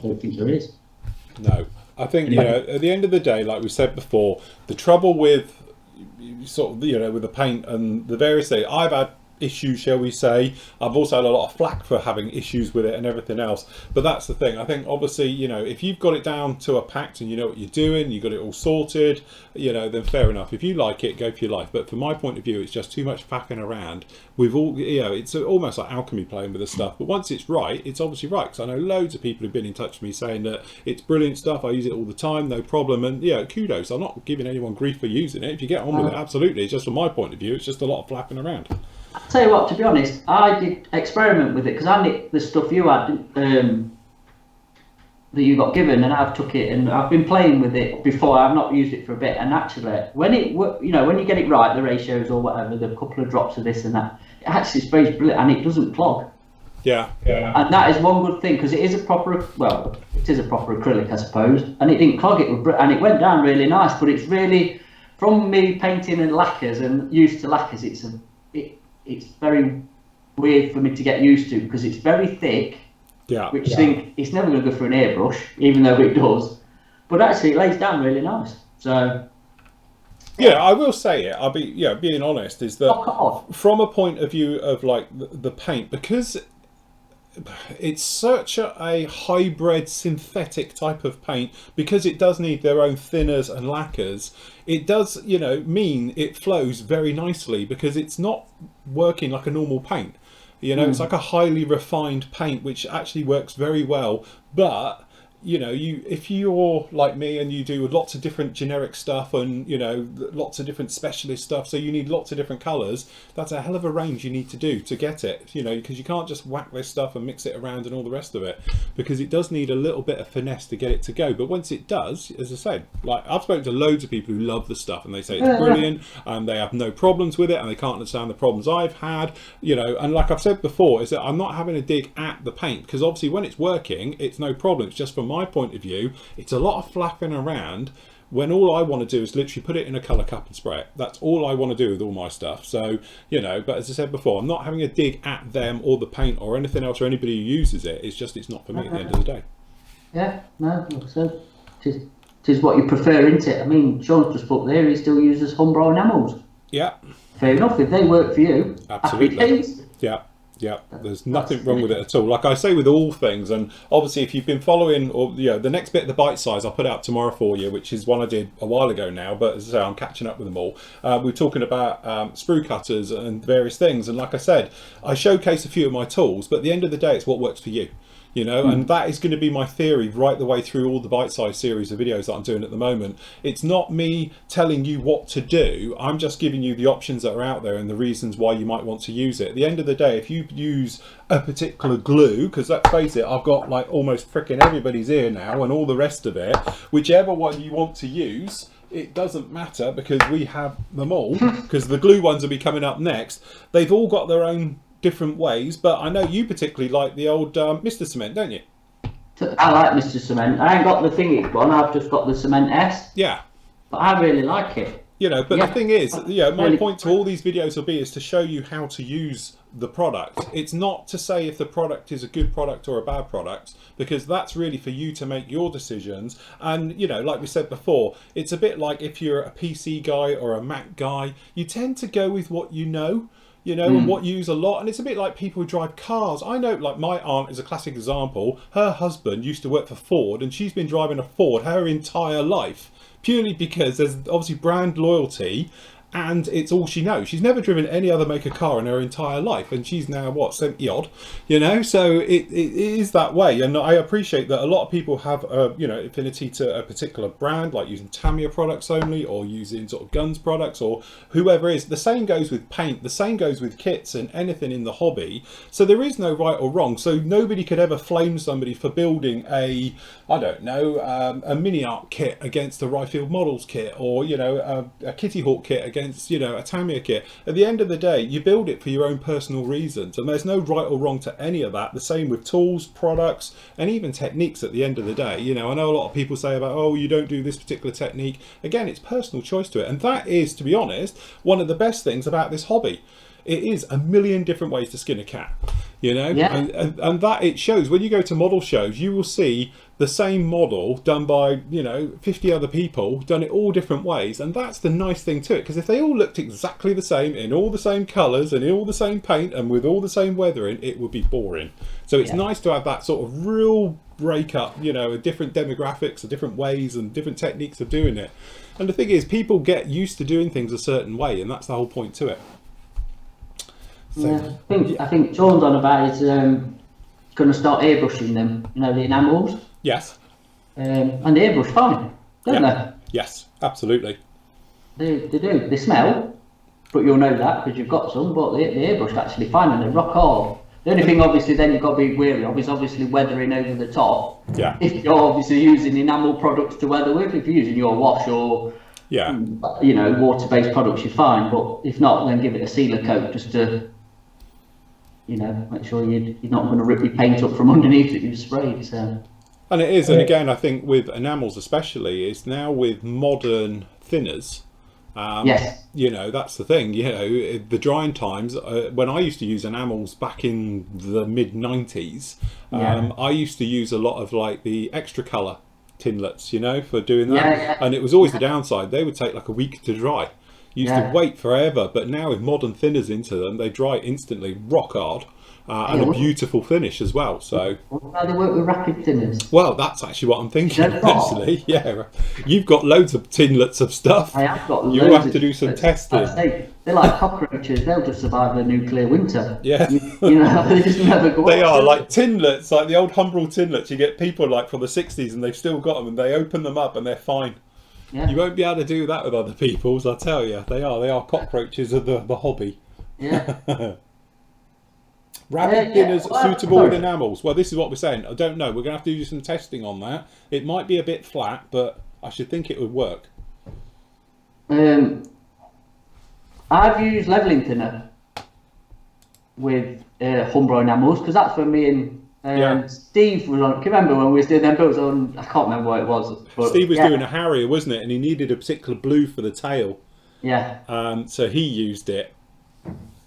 don't think there is. No, I think you know. At the end of the day, like we said before, the trouble with sort of with the paint and the various things, I've had issues, shall we say. I've also had a lot of flack for having issues with it and everything else, but that's the thing. I think obviously if you've got it down to a pact and you know what you're doing, you got it all sorted, then fair enough. If you like it, go for your life. But from my point of view, it's just too much packing around. We've all it's almost like alchemy playing with the stuff, but once it's right, it's obviously right. Because I know loads of people who've been in touch with me saying that it's brilliant stuff, I use it all the time, no problem. And kudos. I'm not giving anyone grief for using it. If you get on with it, absolutely. It's just from my point of view, it's just a lot of flapping around. I'll tell you what, to be honest, I did experiment with it because I nicked the stuff you had that you got given, and I've took it and I've been playing with it before. I've not used it for a bit, and actually, when you get it right, the ratios or whatever, the couple of drops of this and that, it actually sprays brilliant and it doesn't clog. Yeah. And that is one good thing because it is a proper acrylic, I suppose, and it didn't clog it and it went down really nice. But it's really, from me painting in lacquers and used to lacquers, it's very weird for me to get used to because it's very thick. Yeah. Which I think it's never going to go for an airbrush, even though it does. But actually, it lays down really nice. So. Yeah, I will say it. I'll be being honest is that from a point of view of like the paint, because it's such a hybrid synthetic type of paint, because it does need their own thinners and lacquers, it does mean it flows very nicely because it's not working like a normal paint. It's like a highly refined paint which actually works very well. But if you're like me and you do lots of different generic stuff and lots of different specialist stuff, so you need lots of different colors, that's a hell of a range you need to do to get it, because you can't just whack this stuff and mix it around and all the rest of it, because it does need a little bit of finesse to get it to go. But once it does, as I said, like I've spoken to loads of people who love the stuff and they say it's brilliant and they have no problems with it and they can't understand the problems I've had, and like I've said before, is that I'm not having a dig at the paint, because obviously when it's working, it's no problem. It's just from my point of view, it's a lot of flapping around when all I want to do is literally put it in a colour cup and spray it. That's all I want to do with all my stuff. So but as I said before, I'm not having a dig at them or the paint or anything else or anybody who uses it. It's just, it's not for me at the end of the day. Yeah, no, so it is what you prefer, isn't it? I mean, Sean's just put there, he still uses Umbro enamels. Yeah, fair enough. If they work for you, absolutely. happy days. Yeah. Yeah, there's nothing wrong with it at all. Like I say with all things, and obviously if you've been following, or the next bit of the bite size I'll put out tomorrow for you, which is one I did a while ago now, but as I say, I'm catching up with them all. We're talking about sprue cutters and various things, and like I said, I showcase a few of my tools, but at the end of the day, it's what works for you. And that is going to be my theory right the way through all the bite-sized series of videos that I'm doing at the moment. It's not me telling you what to do, I'm just giving you the options that are out there and the reasons why you might want to use it. At the end of the day, if you use a particular glue, because let's face it, I've got like almost freaking everybody's ear now and all the rest of it, whichever one you want to use, it doesn't matter because we have them all, because the glue ones will be coming up next. They've all got their own different ways, but I know you particularly like the old Mr. Cement, don't you? I like Mr. Cement. I ain't got the thingy one, I've just got the Cement S. Yeah. But I really like it. But the thing is, my point to all these videos will be is to show you how to use the product. It's not to say if the product is a good product or a bad product, because that's really for you to make your decisions. And like we said before, it's a bit like if you're a PC guy or a Mac guy, you tend to go with what you know. And what you use a lot. And it's a bit like people who drive cars. I know, like my aunt is a classic example. Her husband used to work for Ford, and she's been driving a Ford her entire life, purely because there's obviously brand loyalty, and it's all she knows. She's never driven any other maker car in her entire life, and she's now what, 70 odd, so it is that way. And I appreciate that a lot of people have affinity to a particular brand, like using Tamiya products only, or using sort of guns products, or whoever is. The same goes with paint, the same goes with kits and anything in the hobby. So there is no right or wrong. So nobody could ever flame somebody for building a mini art kit against a Ryefield Models kit, or a Kitty Hawk kit against a Tamiya kit. At the end of the day, you build it for your own personal reasons, and there's no right or wrong to any of that. The same with tools, products, and even techniques at the end of the day. I know a lot of people say about, oh, you don't do this particular technique. Again, it's personal choice to it, and that is, to be honest, one of the best things about this hobby. It is a million different ways to skin a cat, and that it shows. When you go to model shows, you will see the same model done by 50 other people, done it all different ways, and that's the nice thing to it, because if they all looked exactly the same, in all the same colours and in all the same paint and with all the same weathering, it would be boring. So it's nice to have that sort of real break up, different demographics, different ways and different techniques of doing it. And the thing is, people get used to doing things a certain way, and that's the whole point to it. So, I think Sean's on about is going to start airbrushing them, the enamels. Yes. And they airbrush fine, don't they? Yes, absolutely. They do. They smell, but you'll know that because you've got some, but they airbrush actually fine and they rock hard. The only thing obviously then you've got to be wary of is obviously weathering over the top. Yeah. If you're obviously using enamel products to weather with, if you're using your wash or water-based products, you're fine. But if not, then give it a sealer coat just to make sure you're not going to rip your paint up from underneath that you've sprayed. So. And it is, and again, I think with enamels especially, it's now with modern thinners. Yes. That's the thing. The drying times. When I used to use enamels back in the mid '90s, I used to use a lot of like the extra colour tinlets, for doing that. And it was always the downside. They would take like a week to dry. You used to wait forever, but now with modern thinners into them, they dry instantly, rock hard, and a beautiful finish as well. So how they work with rapid thinners? Well, that's actually what I'm thinking. Actually, you've got loads of tinlets of stuff. I have got. You have to do some testing. They're like cockroaches; they'll just survive a nuclear winter. Yeah, they just never go. They are like tinlets, like the old Humbrol tinlets. You get people like from the '60s, and they've still got them, and they open them up, and they're fine. Yeah. You won't be able to do that with other people's, I tell you. They are cockroaches of the hobby. Yeah. Rapid thinners suitable with enamels. Well, this is what we're saying. I don't know. We're going to have to do some testing on that. It might be a bit flat, but I should think it would work. I've used levelling thinner with Humbrol enamels, because that's when me and Steve was on. Can you remember when we was doing them builds on? I can't remember what it was. But, Steve was doing a Harrier, wasn't it? And he needed a particular blue for the tail. Yeah. So he used it.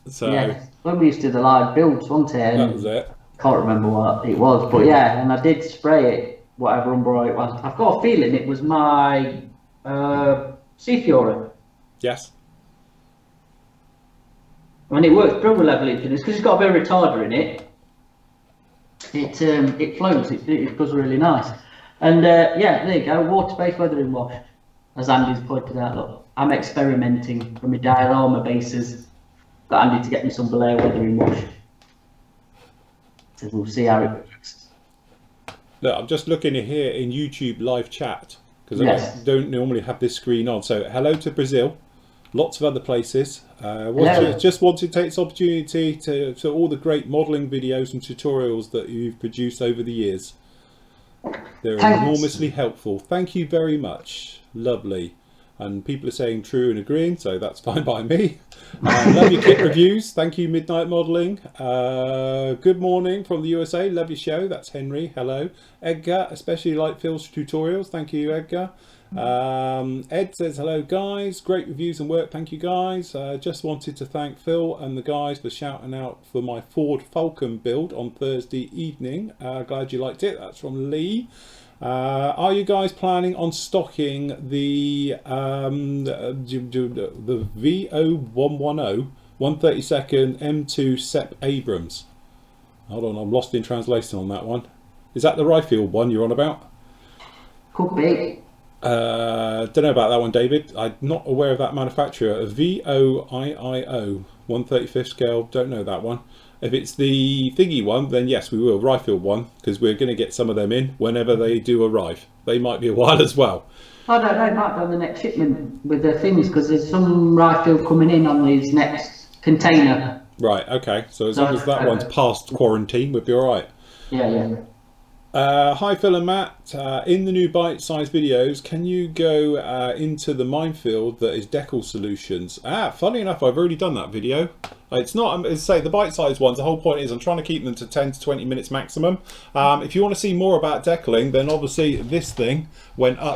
So when we used to do the live builds, wasn't it? That was it. Can't remember what it was, but and I did spray it, whatever Umbro it was. I've got a feeling it was my Sea Fury. Yes. And it works brilliant with leveling thinners because it's got a bit of retarder in it. It flows. It does really nice. And yeah, there you go. Water-based weathering wash, as Andy's pointed out. Look, I'm experimenting from my diorama bases. Got Andy to get me some Belair weathering wash. So we'll see how it works. Look, I'm just looking here in YouTube live chat because Yes. I don't normally have this screen on. So hello to Brazil, lots of other places. Just want to take this opportunity to all the great modelling videos and tutorials that you've produced over the years. They're enormously helpful. Thank you very much. Lovely. And people are saying true and agreeing, so that's fine by me. Love your kit reviews. Thank you, Midnight Modelling. Good morning from the USA. Love your show. That's Henry. Hello. Edgar, especially like Phil's tutorials. Thank you, Edgar. Ed says, hello, guys. Great reviews and work. Thank you, guys. Just wanted to thank Phil and the guys for shouting out for my Ford Falcon build on Thursday evening. Glad you liked it. That's from Lee. Are you guys planning on stocking the VO110 132nd M2 Sep Abrams? Hold on, I'm lost in translation on that one. Is that the Ryefield one you're on about? Could be. Don't know about that one, David. I'm not aware of that manufacturer. VOIIO 135th scale. Don't know that one. If it's the thingy one, then yes, we will. Ryefield one, because we're going to get some of them in whenever they do arrive. They might be a while as well. I don't know, it might be on the next shipment with the things, because there's some Ryefield coming in on these next container. Right, okay. So as long as that one's past quarantine, we'll be all right. Yeah. Hi Phil and Matt, in the new bite-sized videos, can you go into the minefield that is Decal Solutions? Funny enough, I've already done that video. It's not, as I say, the bite-sized ones, the whole point is I'm trying to keep them to 10 to 20 minutes maximum. If you want to see more about decaling, then obviously this thing went up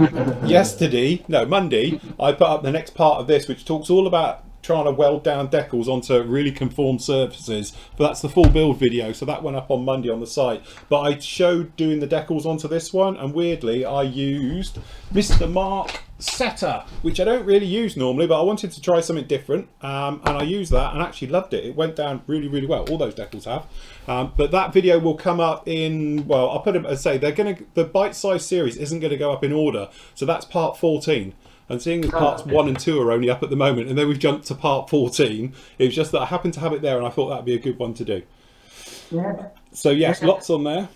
Monday. I put up the next part of this, which talks all about trying to weld down decals onto really conformed surfaces, but that's the full build video, so that went up on Monday on the site. But I showed doing the decals onto this one, and weirdly I used Mr. Mark Setter, which I don't really use normally, but I wanted to try something different, and I used that and actually loved it. It went down really, really well. All those decals have. But that video will come up in, well, I'll put them, as I say, the bite-sized series isn't going to go up in order, so that's part 14. And seeing as parts 1 and 2 are only up at the moment, and then we've jumped to part 14, it was just that I happened to have it there and I thought that'd be a good one to do. Yeah. So yes, lots on there.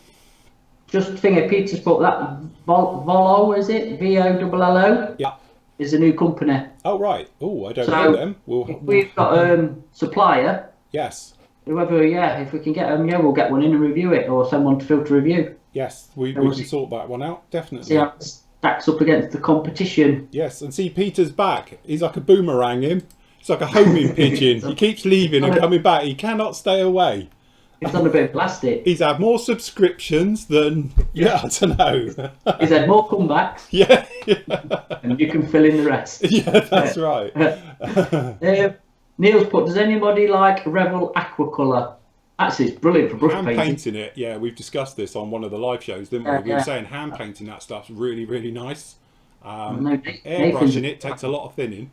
Just finger Peter's put that Volo, is it? VOLLO? Yeah. Is a new company. Oh right. Oh, I don't know them. We've got a supplier. Yes. Whoever, if we can get them, we'll get one in and review it, or send one to filter review. Yes, we can sort that one out, definitely. See how it stacks up against the competition. Yes, and see Peter's back. He's like a boomerang, him. He's like a homing pigeon. He keeps leaving and coming back. He cannot stay away. It's on a bit of plastic. He's had more subscriptions than, I don't know. He's had more comebacks. Yeah. And you can fill in the rest. Yeah, that's right. Neil's put, does anybody like Revel Aquacolor? Actually, it's brilliant for brush hand painting. Painting it, yeah, we've discussed this on one of the live shows, didn't we? We were saying hand painting that stuff's really, really nice. Airbrushing it takes a lot of thinning.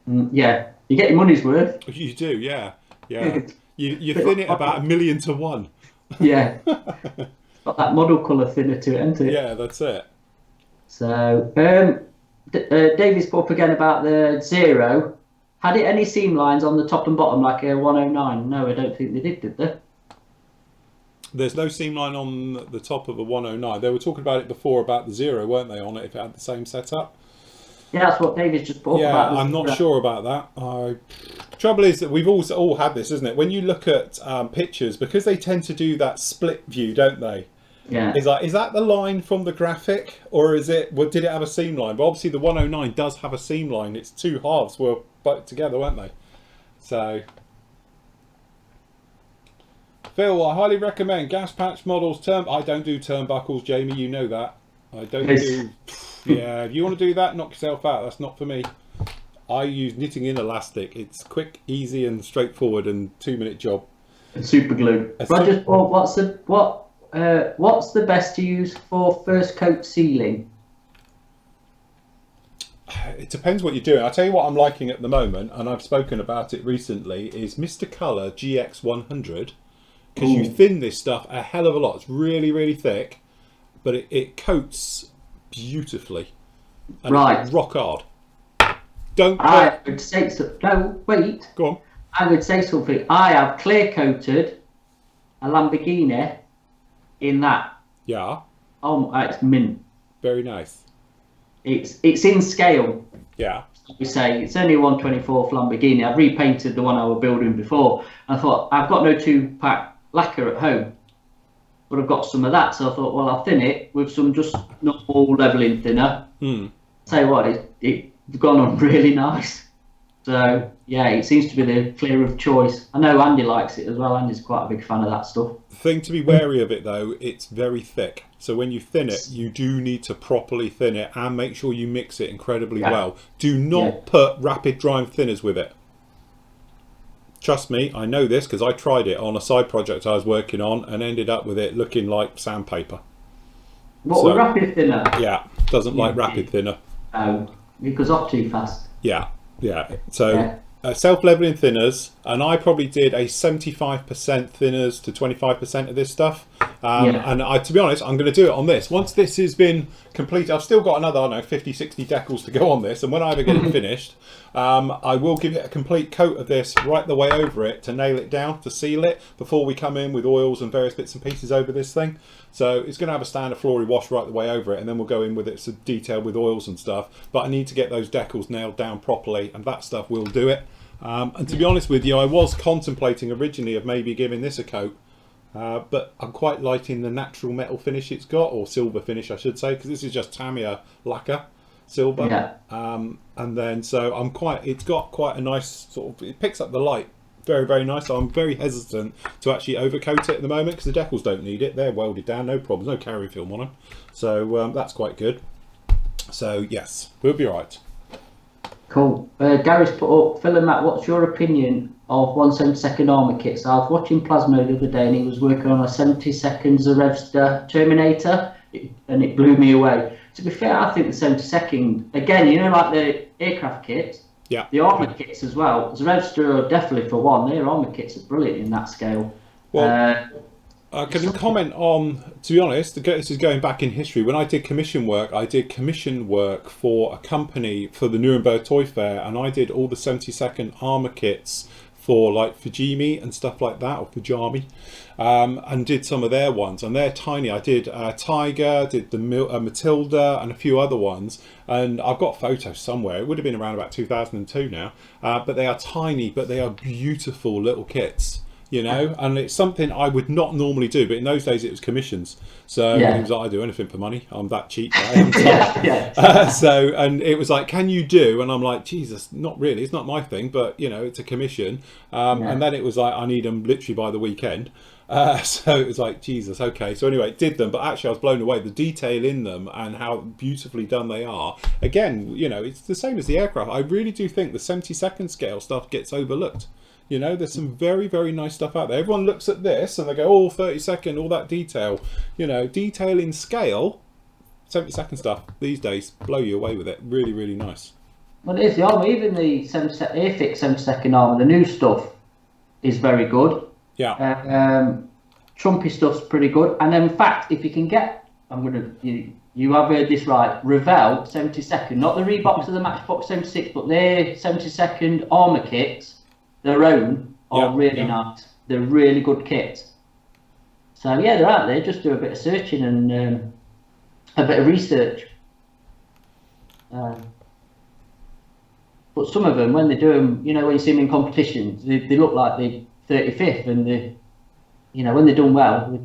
Yeah, you get your money's worth. You do, yeah. You thin it about 1,000,000 to 1. Yeah. Got that model colour thinner to it, isn't it? Yeah, that's it. So, David's put up again about the Zero. Had it any seam lines on the top and bottom like a 109? No, I don't think they did they? There's no seam line on the top of a 109. They were talking about it before about the Zero, weren't they, on it, if it had the same setup? Yeah, that's what David's just put up about. Yeah, I'm not sure about that. Trouble is that we've all had this, isn't it? When you look at pictures, because they tend to do that split view, don't they? Yeah. Is that the line from the graphic, or is it? Well, did it have a seam line? But obviously the 109 does have a seam line. Its two halves were put together, weren't they? So, Phil, I highly recommend gas patch models. I don't do turnbuckles, Jamie. You know that. I don't do. Yeah, if you want to do that, knock yourself out. That's not for me. I use knitting in elastic. It's quick, easy, and straightforward, and 2-minute job. And super glue. Roger, what's the best to use for first coat sealing? it depends what you're doing. I'll tell you what I'm liking at the moment, and I've spoken about it recently, is Mr. Colour GX100, because you thin this stuff a hell of a lot. It's really, really thick, but it coats beautifully. And it's rock hard. I would say so. No, wait. Go on. I would say something. I have clear coated a Lamborghini in that. Yeah. Oh, it's mint. Very nice. It's in scale. Yeah. We say it's only a 1/24th Lamborghini. I've repainted the one I was building before. I thought I've got no 2-pack lacquer at home, but I've got some of that. So I thought, well, I'll thin it with some just normal leveling thinner. Tell you what, it's gone on really nice. So yeah, it seems to be the clear of choice. I know Andy likes it as well. Andy's quite a big fan of that stuff. The thing to be wary of it though, it's very thick. So when you thin it, you do need to properly thin it and make sure you mix it incredibly well. Do not put rapid drying thinners with it. Trust me, I know this because I tried it on a side project I was working on and ended up with it looking like sandpaper. What, with rapid thinner? Yeah, doesn't like rapid thinner. Oh, it goes off too fast. Yeah. So self-leveling thinners, and I probably did a 75% thinners to 25% of this stuff. And to be honest, I'm going to do it on this. Once this has been complete, I've still got another, I don't know, 50, 60 decals to go on this. And when I ever get it finished, I will give it a complete coat of this right the way over it to nail it down, to seal it, before we come in with oils and various bits and pieces over this thing. So it's going to have a standard flory wash right the way over it, and then we'll go in with it some detail with oils and stuff. But I need to get those decals nailed down properly, and that stuff will do it. And to be honest with you, I was contemplating originally of maybe giving this a coat, but I'm quite liking the natural metal finish it's got, or silver finish I should say, because this is just Tamiya lacquer silver. And then so it's got quite a nice sort of, it picks up the light very, very nice. So I'm very hesitant to actually overcoat it at the moment because the decals don't need it. They're welded down, no problems, no carry film on them. So that's quite good. So yes, we'll be all right. Cool. Gary's put up, Phil and Matt, what's your opinion of 1/72 armour kits? I was watching Plasmo the other day and he was working on a 72nd Zarevsta Terminator and it blew me away. To be fair, I think the 72nd, again, you know, like the aircraft kits, the armour kits as well. Zarevsta are definitely for one. Their armour kits are brilliant in that scale. Well, I can comment on, to be honest, this is going back in history. When I did commission work, I did commission work for a company for the Nuremberg Toy Fair, and I did all the 72nd armour kits for like Fujimi and stuff like that, or Fujami, and did some of their ones, and they're tiny. I did Tiger, did the Matilda, and a few other ones, and I've got photos somewhere. It would have been around about 2002 now, but they are tiny, but they are beautiful little kits. You know, and it's something I would not normally do, but in those days it was commissions. So it was like, I do anything for money. I'm that cheap. So, and it was like, can you do? And I'm like, Jesus, not really. It's not my thing, but you know, it's a commission. And then it was like, I need them literally by the weekend. So it was like, Jesus, okay. So anyway, did them, but actually I was blown away. The detail in them and how beautifully done they are. Again, you know, it's the same as the aircraft. I really do think the 72nd scale stuff gets overlooked. You know, there's some very, very nice stuff out there. Everyone looks at this and they go, oh, 32nd, all that detail. You know, detail in scale, 72nd stuff these days, blow you away with it. Really, really nice. Well, it is the armour, even the Airfix 72nd armour, the new stuff is very good. Yeah. Trumpy stuff's pretty good. And in fact, if you can get, you have heard this right, Revell 72nd, not the Reeboks of the Matchbox 76, but their 72nd armour kits, their own, are really nice. They're really good kits. So yeah, they're out there. Just do a bit of searching and a bit of research. But some of them, when they do them, you know, when you see them in competitions, they look like they're 35th, and they, you know, when they're done well,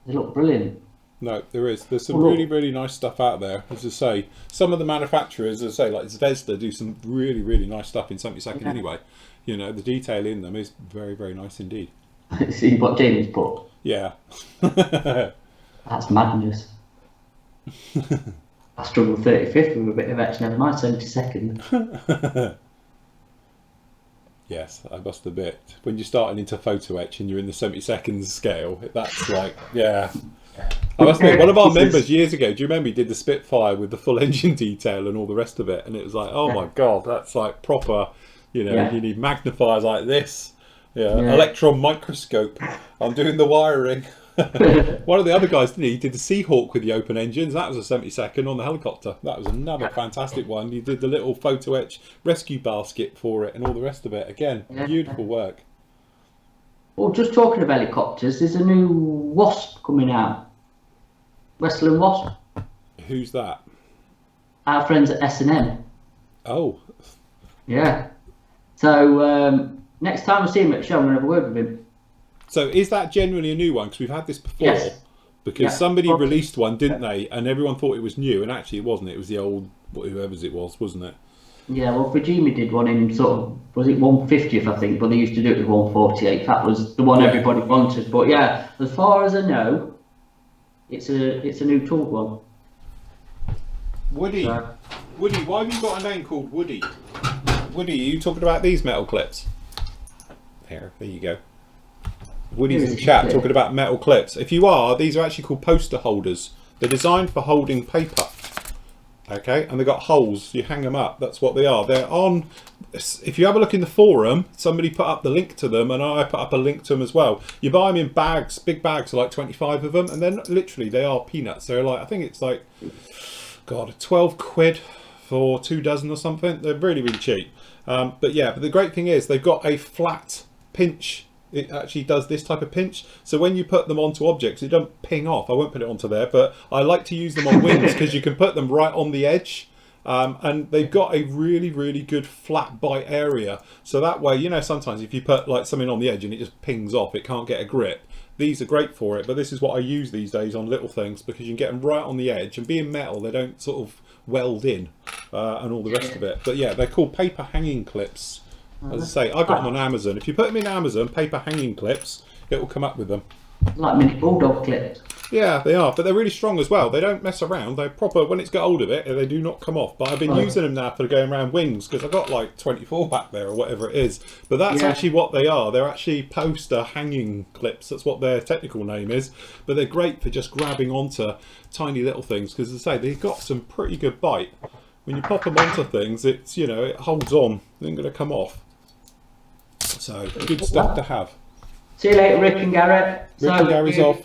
they look brilliant. No, there's some really, really nice stuff out there. As I say, some of the manufacturers, as I say, like Zvezda, do some really, really nice stuff in 72nd anyway. You know, the detail in them is very, very nice indeed. See what Jamie's put? Yeah. That's madness. I struggled 35th with a bit of etch, never mind 72nd. Yes, I must admit. When you're starting into photo etch and you're in the 72nd scale, that's like, yeah. I must admit, one of our members years ago, do you remember, he did the Spitfire with the full engine detail and all the rest of it, and it was like, oh my god, that's like proper, you know, you need magnifiers like this, electron microscope. I'm doing the wiring. One of the other guys he did the Seahawk with the open engines. That was a 72nd on the helicopter. That was another fantastic one. He did the little photo etch rescue basket for it and all the rest of it. Again, beautiful work. Well, just talking of helicopters, there's a new Wasp coming out. Westland Wasp. Who's that? Our friends at S&M. Oh. Yeah. So next time I see him at the show, I'm going to have a word with him. So is that generally a new one? Because we've had this before. Yes. Because somebody released one, didn't they? And everyone thought it was new, and actually it wasn't. It was the old, whoever's it was, wasn't it? Yeah, well, Fujimi did one in sort of, was it 150th, I think, but they used to do it with 148th. That was the one everybody wanted. But yeah, as far as I know, it's a new tool one. Woody, Woody, why have you got a name called Woody? Woody, are you talking about these metal clips? There you go. Woody's in chat talking about metal clips. If you are, these are actually called poster holders. They're designed for holding paper. Okay, and they've got holes. You hang them up. That's what they are. They're on. If you have a look in the forum, somebody put up the link to them, and I put up a link to them as well. You buy them in bags, big bags, like 25 of them, and then literally they are peanuts. They're like, I think it's like, God, 12 quid for 2 dozen or something. They're really, really cheap. But yeah, but the great thing is they've got a flat pinch. It actually does this type of pinch, so when you put them onto objects, it don't ping off. I won't put it onto there, but I like to use them on wings because you can put them right on the edge, and they've got a really, really good flat bite area. So that way, you know, sometimes if you put like something on the edge and it just pings off, it can't get a grip. These are great for it, but this is what I use these days on little things because you can get them right on the edge, and being metal, they don't sort of weld in and all the rest of it. But yeah, they're called paper hanging clips. As I say, I got them on Amazon. If you put them in Amazon, paper hanging clips, it will come up with them. Like mini bulldog clips. Yeah, they are, but they're really strong as well. They don't mess around. They're proper. When it's got hold of it, they do not come off. But I've been using them now for going around wings because I've got like 24 back there or whatever it is. But that's actually what they are. They're actually poster hanging clips. That's what their technical name is. But they're great for just grabbing onto tiny little things because, as I say, they've got some pretty good bite. When you pop them onto things, it's, you know, it holds on. It ain't going to come off. So good stuff to have. See you later, Rick and Garrett. Rick and Gary's off.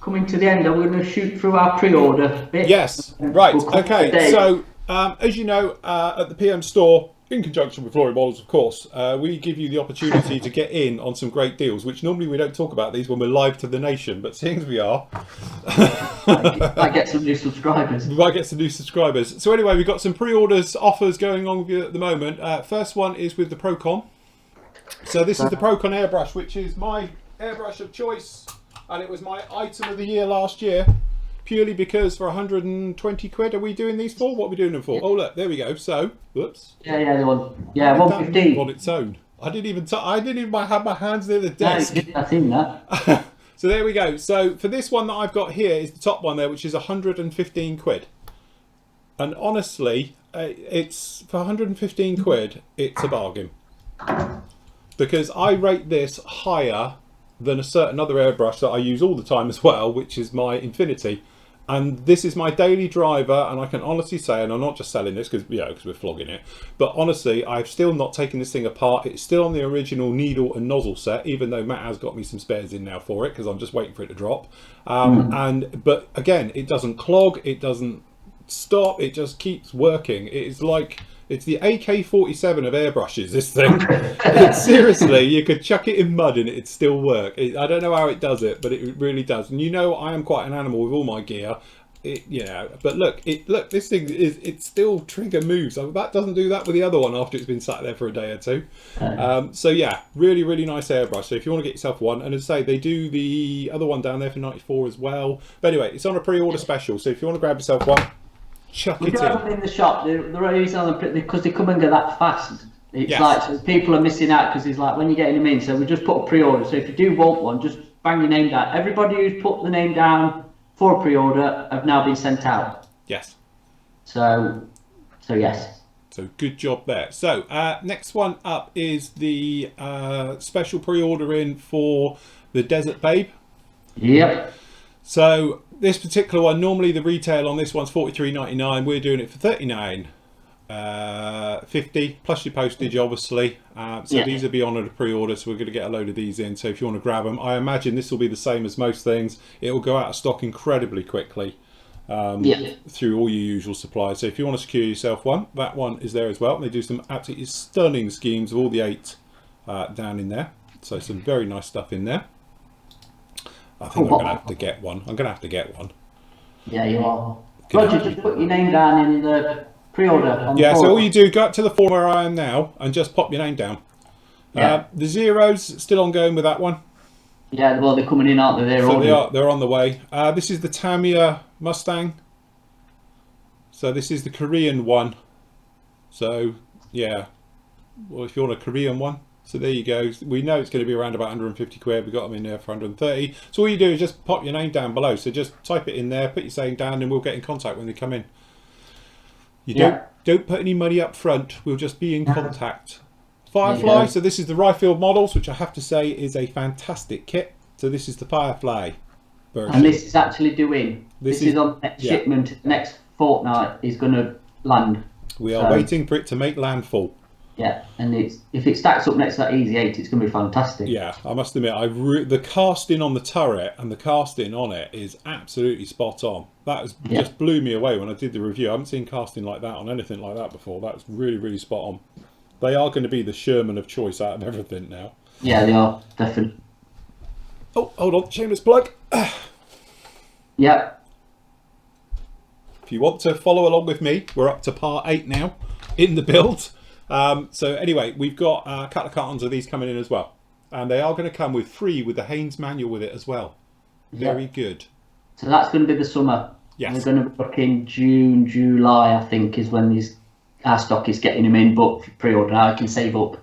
Coming to the end, I'm going to shoot through our pre-order bit. Yes, right. Okay, so as you know, at the PM store, in conjunction with Flory Models, of course, we give you the opportunity to get in on some great deals, which normally we don't talk about these when we're live to the nation, but seeing as we are, I get some new subscribers. We might get some new subscribers. So anyway, we've got some pre-orders offers going on with you at the moment. First one is with the Procon. So this is the Procon airbrush, which is my airbrush of choice, and it was my item of the year last year, purely because for 120 quid, are we doing these for? What are we doing them for? Oh look, there we go. So, whoops. Yeah, the one. Yeah, 115 on its own. I didn't even have my hands near the desk. No, I've seen that. So there we go. So for this one that I've got here is the top one there, which is 115 quid. And honestly, it's for 115 quid, it's a bargain. Because I rate this higher than a certain other airbrush that I use all the time as well, which is my Infinity. And this is my daily driver, and I can honestly say, and I'm not just selling this because we're flogging it, but honestly, I've still not taken this thing apart. It's still on the original needle and nozzle set, even though Matt has got me some spares in now for it because I'm just waiting for it to drop. But again, it doesn't clog, it doesn't stop, it just keeps working. It's like, it's the AK-47 of airbrushes, this thing. Seriously, you could chuck it in mud and it'd still work. I don't know how it does it, but it really does. And you know, I am quite an animal with all my gear. But look, this thing it still trigger moves. That doesn't do that with the other one after it's been sat there for a day or two. So yeah, really, really nice airbrush. So if you want to get yourself one, and as I say, they do the other one down there for 94 as well. But anyway, it's on a pre-order special. So if you want to grab yourself one, chuck it in the shop. The reason because they come and go that fast. It's like so people are missing out because it's like when you're getting them in. So we just put a pre-order. So if you do want one, just bang your name down. Everybody who's put the name down for a pre-order have now been sent out. Yes. So yes. So good job there. So next one up is the special pre-order in for the Desert Babe. Yep. So this particular one, normally the retail on this one's $43.99. We're doing it for $39.50 plus your postage, obviously. So these will be on at a pre-order, so we're going to get a load of these in. So if you want to grab them, I imagine this will be the same as most things. It will go out of stock incredibly quickly through all your usual suppliers. So if you want to secure yourself one, that one is there as well. They do some absolutely stunning schemes of all the 8 down in there. So some very nice stuff in there. I think I'm going to have to get one. I'm going to have to get one. Yeah, you are. Roger, just put your name down in the pre-order. Yeah, so all you do, go up to the form where I am now and just pop your name down. The zeros still ongoing with that one. Yeah, well, they're coming in, aren't they? They're on the way. This is the Tamiya Mustang. So this is the Korean one. So yeah, well, if you want a Korean one, so there you go. We know it's going to be around about 150 quid. We got them in there for 130. So all you do is just pop your name down below. So just type it in there, put your saying down, and we'll get in contact when they come in. You don't put any money up front. We'll just be in contact. Firefly. So this is the Ryefield models, which I have to say is a fantastic kit. So this is the Firefly version. And this is actually doing. This is on next shipment. Next fortnight is going to land. We are waiting for it to make landfall. Yeah, and if it stacks up next to that Easy 8, it's going to be fantastic. Yeah, I must admit, the casting on the turret and the casting on it is absolutely spot on. That just blew me away when I did the review. I haven't seen casting like that on anything like that before. That's really, really spot on. They are going to be the Sherman of choice out of everything now. Yeah, they are, definitely. Oh, hold on, shameless plug. Yep. If you want to follow along with me, we're up to part 8 now in the build. So anyway, we've got a couple of cartons of these coming in as well, and they are going to come with 3 with the Haynes manual with it as well. Very good. So that's going to be the summer. Yes. We're going to be looking June, July, I think, is when our stock is getting them in. But for pre-order now, I can save up.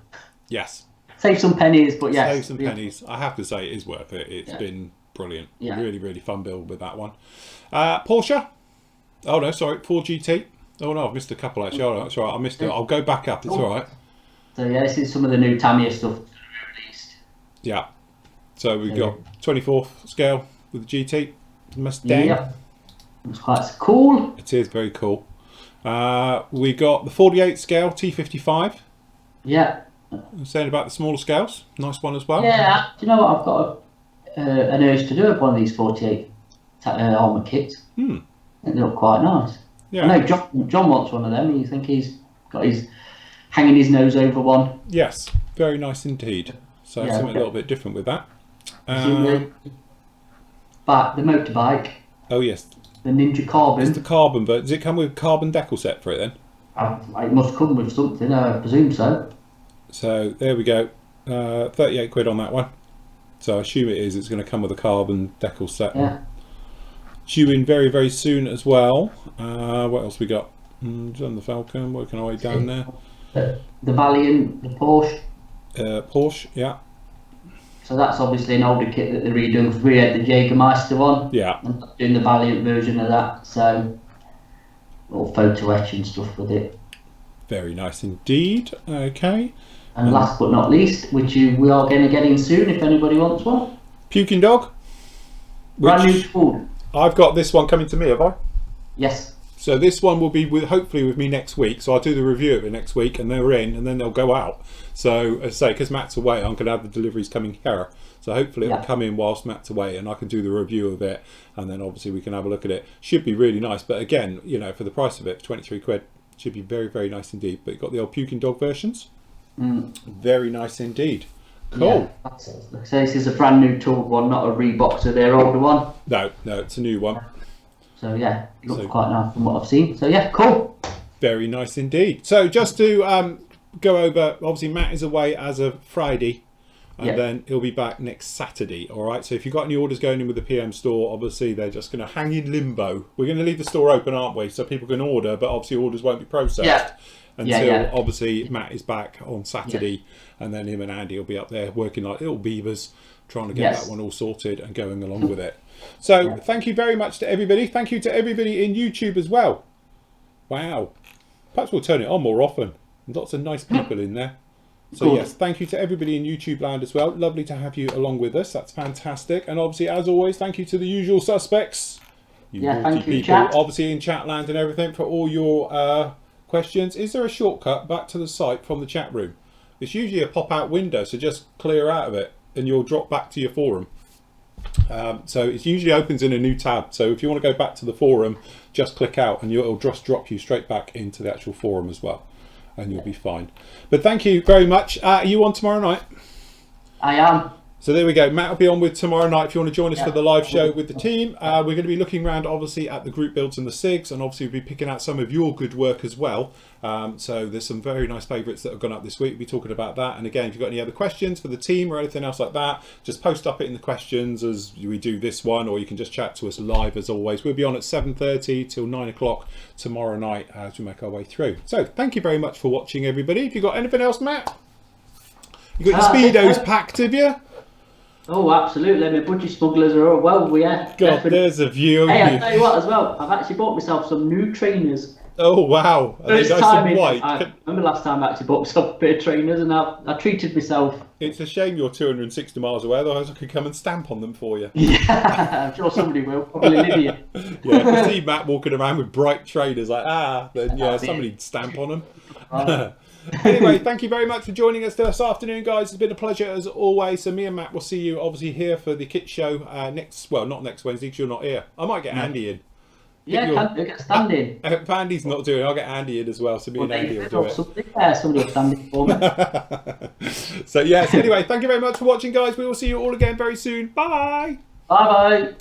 Yes. Save some pennies, but yes. Save some pennies. I have to say it is worth it. It's been brilliant. Yeah. Really, really fun build with that one. Porsche. Oh no, sorry, 4GT. Oh no, I've missed a couple actually. Oh, no, that's all right. I missed it. I'll go back up. It's all right. So yeah, this is some of the new Tamiya stuff released. Yeah. So we've got 24th scale with the GT Mustang. Yeah. It's quite cool. It is very cool. We got the 48 scale T55. Yeah. Saying about the smaller scales. Nice one as well. Yeah. Do you know what? I've got an urge to do one of these 48 armour kits. They look quite nice. Yeah. I know John wants one of them. You think he's got hanging his nose over one? Yes, very nice indeed. So something a little bit different with that. But the motorbike. Oh yes. The Ninja Carbon. It's the carbon, but does it come with carbon decal set for it then? It must come with something. I presume so. So there we go. 38 quid on that one. So I assume it is. It's going to come with a carbon decal set. Yeah. Due in very, very soon as well. What else we got? John the Falcon, working our way down there. The Valiant, the Porsche. Porsche, yeah. So that's obviously an older kit that they're redoing, because we had the Jägermeister one. Yeah. And doing the Valiant version of that. So, all photo etch and stuff with it. Very nice indeed. Okay. And last but not least, which we are going to get in soon if anybody wants one. Puking Dog. Brand new tool. I've got this one coming to me, have I? Yes. So this one will be hopefully with me next week. So I'll do the review of it next week, and they're in, and then they'll go out. So as I say, because Matt's away, I'm going to have the deliveries coming here. So hopefully it'll come in whilst Matt's away, and I can do the review of it, and then obviously we can have a look at it. Should be really nice. But again, you know, for the price of it, 23 quid, should be very, very nice indeed. But you've got the old Puking Dog versions. Very nice indeed. Cool. Yeah, so this is a brand new tool one, not a Reebok, so their older one. No, it's a new one. So yeah, it looks quite nice from what I've seen. So yeah, cool. Very nice indeed. So just to go over, obviously Matt is away as of Friday, and then he'll be back next Saturday. All right. So if you've got any orders going in with the PM store, obviously they're just going to hang in limbo. We're going to leave the store open, aren't we? So people can order, but obviously orders won't be processed. Until obviously Matt is back on Saturday, and then him and Andy will be up there working like little beavers, trying to get that one all sorted and going along with it. So thank you very much to everybody. Thank you to everybody in YouTube as well. Wow. Perhaps we'll turn it on more often. Lots of nice people in there. So Good. yes, thank you to everybody in YouTube land as well. Lovely to have you along with us. That's fantastic. And obviously, as always, thank you to the usual suspects. Thank you, people, chat. obviously in chat land and everything, for all your questions. Is there a shortcut back to the site from the chat room? It's usually a pop-out window, so just clear out of it and you'll drop back to your forum. So it usually opens in a new tab. So if you want to go back to the forum, just click out and it'll just drop you straight back into the actual forum as well. And you'll be fine. But thank you very much. Are you on tomorrow night? I am. So there we go. Matt will be on with tomorrow night if you want to join us for the live show with the team. We're going to be looking around obviously at the group builds and the SIGs, and obviously we'll be picking out some of your good work as well. So there's some very nice favourites that have gone up this week. We'll be talking about that. And again, if you've got any other questions for the team or anything else like that, just post up it in the questions as we do this one, or you can just chat to us live as always. We'll be on at 7:30 till 9 o'clock tomorrow night as we make our way through. So thank you very much for watching, everybody. Have you got anything else, Matt? You got your Speedos packed, have you? Oh, absolutely. My budgie smugglers are all well, yeah. God, definitely. there's a view. Hey, I'll tell you what as well. I've actually bought myself some new trainers. Oh, wow. Are they First nice time and white? I remember last time I actually bought myself a pair of trainers, and I treated myself. It's a shame you're 260 miles away, otherwise I could come and stamp on them for you. Yeah, I'm sure somebody will. Probably Lydia. Yeah, if you see Matt walking around with bright trainers like, then yeah, somebody'd stamp on them. Right. Anyway, thank you very much for joining us this afternoon, guys. It's been a pleasure as always. So me and Matt will see you obviously here for the kit show not next Wednesday because you're not here. I might get Andy in. Yeah, get standing. If Andy's not doing it, I'll get Andy in as well. So me and Andy will do it. Somebody will stand in for me. So yes, anyway, thank you very much for watching, guys. We will see you all again very soon. Bye. Bye bye.